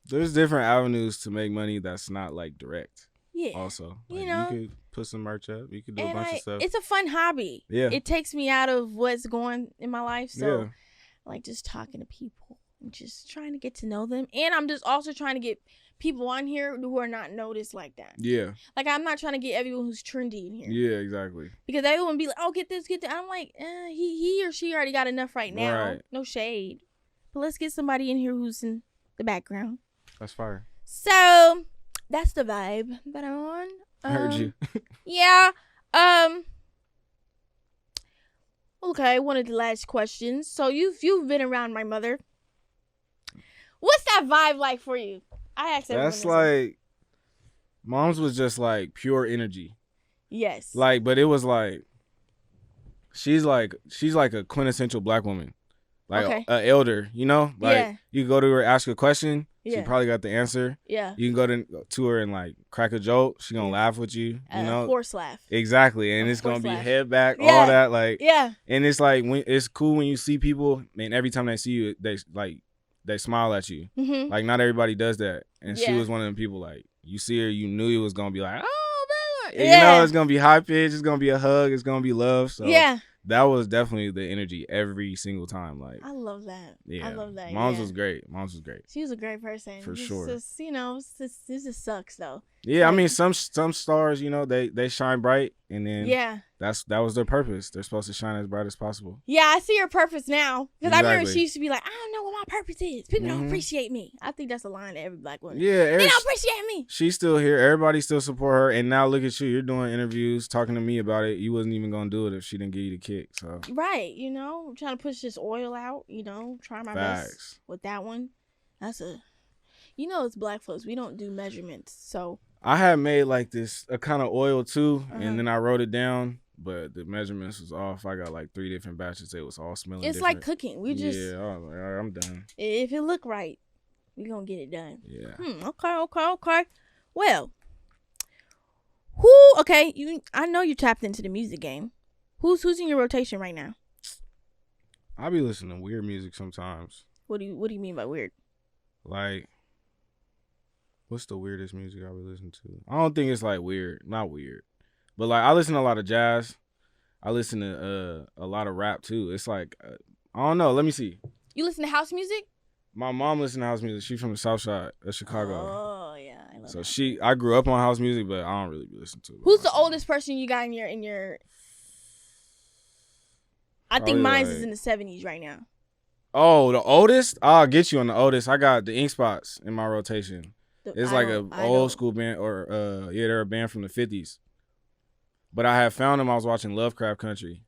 There's different avenues to make money that's not direct. Yeah. Also, you could put some merch up. You could do a bunch of stuff. It's a fun hobby. Yeah. It takes me out of what's going in my life. So, just talking to people. I'm just trying to get to know them. And I'm just also trying to get people on here who are not noticed like that. Yeah. I'm not trying to get everyone who's trendy in here. Yeah, exactly. Because everyone be like, oh, get this, get that. I'm like, he or she already got enough right now. Right. No shade. But let's get somebody in here who's in the background. That's fire. So, that's the vibe that I'm on. I heard you. Yeah. Okay, one of the last questions. So, you've been around my mother. What's that vibe like for you? I asked everyone. That's mom's was just pure energy. Yes. But it was she's a quintessential black woman. like Okay. an elder, you know, like Yeah. you can go to her, ask a question, she Yeah. probably got the answer. Yeah. You can go to her and like crack a joke, she gonna Yeah. laugh with you, you know, Horse laugh. exactly, and A it's gonna horse be laugh. head back, Yeah. all that, like, Yeah. and it's like when it's cool when you see people, man. Every time they see you, they smile at you. Mm-hmm. Like not everybody does that, and she Yeah. was one of them people. Like you see her, you knew it was gonna be like, oh man, Yeah. you know, it's gonna be high pitch, it's gonna be a hug, it's gonna be love. So Yeah. that was definitely the energy every single time. Like I love that. yeah, I love that. Mom's yeah. was great. Mom's was great. She was a great person. For It's sure. Just, you know, this just sucks though. Yeah, Like, I mean some stars, you know, they shine bright, and then yeah. that was their purpose. They're supposed to shine as bright as possible. Yeah, I see her purpose now. Because I remember Exactly. she used to be like, I don't know what my purpose is. People don't Mhm. appreciate me. I think that's a line to every black woman. Yeah, They don't appreciate me. she's still here. Everybody still support her, and now look at you. You're doing interviews, talking to me about it. You wasn't even gonna do it if she didn't give you the kick. So Right, you know, I'm trying to push this oil out, you know, try my best facts. with that one. That's you know, it's black folks. We don't do measurements. So, I had made like this a kind of oil too, Uh-huh. and then I wrote it down, but the measurements was off. I got like 3 different batches. It was all smelling. it's different. like cooking. We just, yeah. I was like, all right, I'm done. if it look right, we going to get it done. Yeah. Okay. Well, okay, I know you tapped into the music game. Who's in your rotation right now? I be listening to weird music sometimes. What do you mean by weird? Like, what's the weirdest music I be listening to? I don't think it's like weird, not weird, but like I listen to a lot of jazz. I listen to a lot of rap too. It's like I don't know. Let me see. You listen to house music? My mom listens to house music. She's from the South Side of Chicago. Oh yeah, I love So that. I grew up on house music, but I don't really be listening to it. Who's the oldest person you got in your? I think Probably mine's like- is in the 70s right now. Oh, the oldest? I'll get you on the oldest. I got the Ink Spots in my rotation. It's like a old school band, or yeah, they're a band from the 50s. But I had found them. I was watching Lovecraft Country.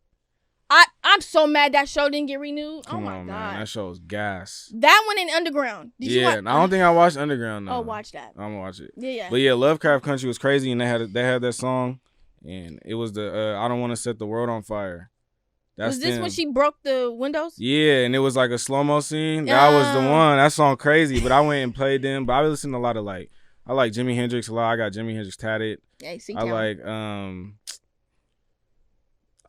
I'm so mad that show didn't get renewed. Come oh my on, god, man, that show was gas. that one in Underground. Did you Yeah, watch? I don't think I watched Underground though. Oh, watch that. I'm gonna watch it. Yeah. But yeah, Lovecraft Country was crazy, and they had that song, and it was the I Don't Want to Set the World on Fire. That's Was this them. when she broke the windows? Yeah, and it was like a slow-mo scene. That was the one. That song crazy, but I went and played them. But I listened to a lot of I like Jimi Hendrix a lot. I got Jimi Hendrix tatted. Hey, see, I like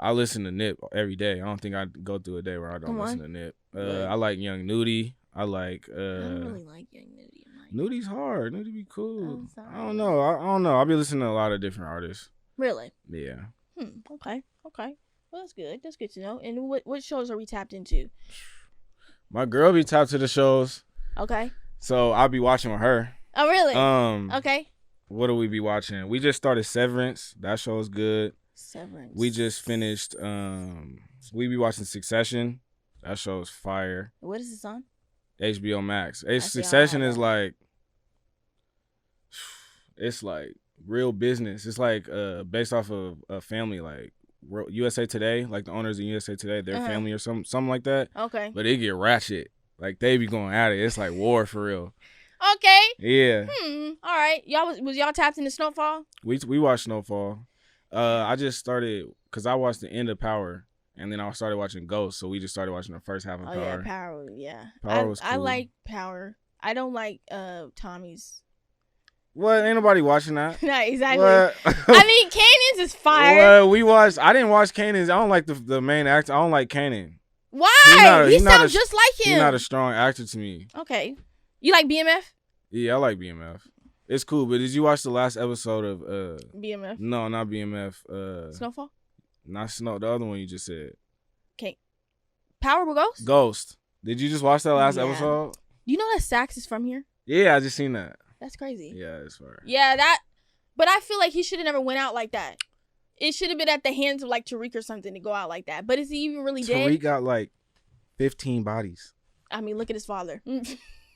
I listen to Nip every day. I don't think I go through a day where I don't listen to Nip. I like Young Nudie. I like I don't really like Young Nudie. Nudie's hard. Nudie be cool. sorry. I don't know. I don't know. I'll be listening to a lot of different artists. Really? Yeah. Okay. Well, that's good. That's good to know. And what shows are we tapped into? My girl be tapped to the shows. Okay. So I'll be watching with her. Oh, really? Okay. What do we be watching? We just started Severance. That show is good. Severance. We just finished we be watching Succession. That show is fire. What is this on? HBO Max. see, Succession I is like it's like real business. It's like based off of a family, like USA Today, like the owners of USA Today, their family or something like that. Okay. But it get ratchet. Like they be going at it. It's like war for real. Okay. Yeah. All right. Y'all was y'all tapped into Snowfall? We watched Snowfall. I just started because I watched the end of Power, and then I started watching Ghost. So we just started watching the first half of Power. Yeah, Power. Yeah. Power was I cool. like Power. I don't like Tommy's. What? Ain't nobody watching that. No, exactly. What? I mean, Kanan's is fire. What? We watched. I didn't watch Kanan's. I don't like the main actor. I don't like Kanan. Why? He sounds just like him. He's not a strong actor to me. Okay. You like BMF? Yeah, I like BMF. It's cool, but did you watch the last episode of BMF? No, not BMF. Snowfall? Not Snow. The other one you just said. Okay. Power with Ghost? Ghost. Did you just watch that last Yeah. episode? You know that Sax is from here? Yeah, I just seen that. That's crazy. Yeah, it's fire. Yeah, but I feel like he should have never went out like that. It should have been at the hands of like Tariq or something to go out like that. But is he even really dead? Tariq got like 15 bodies. I mean, look at his father.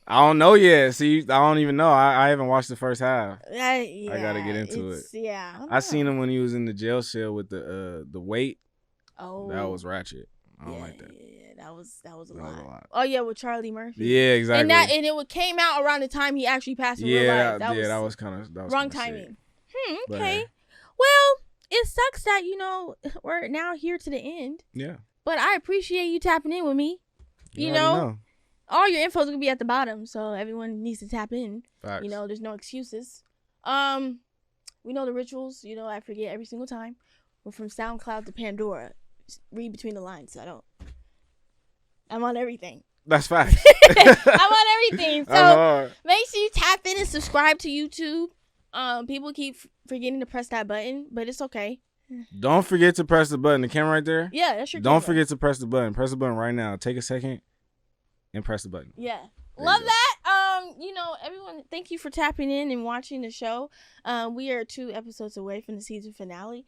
I don't know yet. See, I don't even know. I haven't watched the first half. Yeah, I gotta get into it. Yeah. I seen him when he was in the jail cell with the weight. Oh. That was ratchet. I don't like that. Yeah, that was a That was a lot. lot. Oh yeah, with Charlie Murphy. Yeah, exactly. And it came out around the time he actually passed in real life. That was kind of wrong timing. But, Okay. Well, it sucks that we're now here to the end. Yeah. But I appreciate you tapping in with me. You know, all your info is gonna be at the bottom, so everyone needs to tap in. Facts. You know, there's no excuses. We know the rituals. You know, I forget every single time. We're from SoundCloud to Pandora. Just read between the lines, so I'm on everything. That's facts. I'm on everything. So make sure you tap in and subscribe to YouTube. People keep forgetting to press that button, but it's okay. Don't forget to press the button. The camera right there? Yeah, that's your camera. Don't camera. forget to press the button. Press the button right now. Take a second and press the button. Yeah. Love that. You know, everyone, thank you for tapping in and watching the show. We are 2 episodes away from the season finale.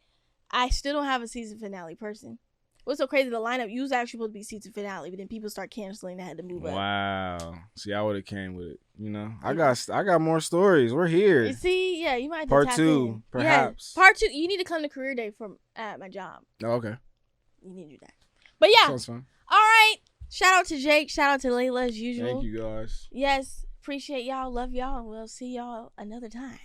I still don't have a season finale person. What's so crazy, the lineup was actually supposed to be season finale, but then people start canceling. I had to move up. Wow. See, I would have came with it. You know, I got more stories. We're here. You see, yeah, you might have to Part tap 2, in. perhaps. Yeah, Part 2. You need to come to career day at my job. Oh, okay. You need to do that. But yeah. Sounds fun. All right. Shout out to Jake. Shout out to Layla as usual. Thank you, guys. Yes. Appreciate y'all. Love y'all. And we'll see y'all another time.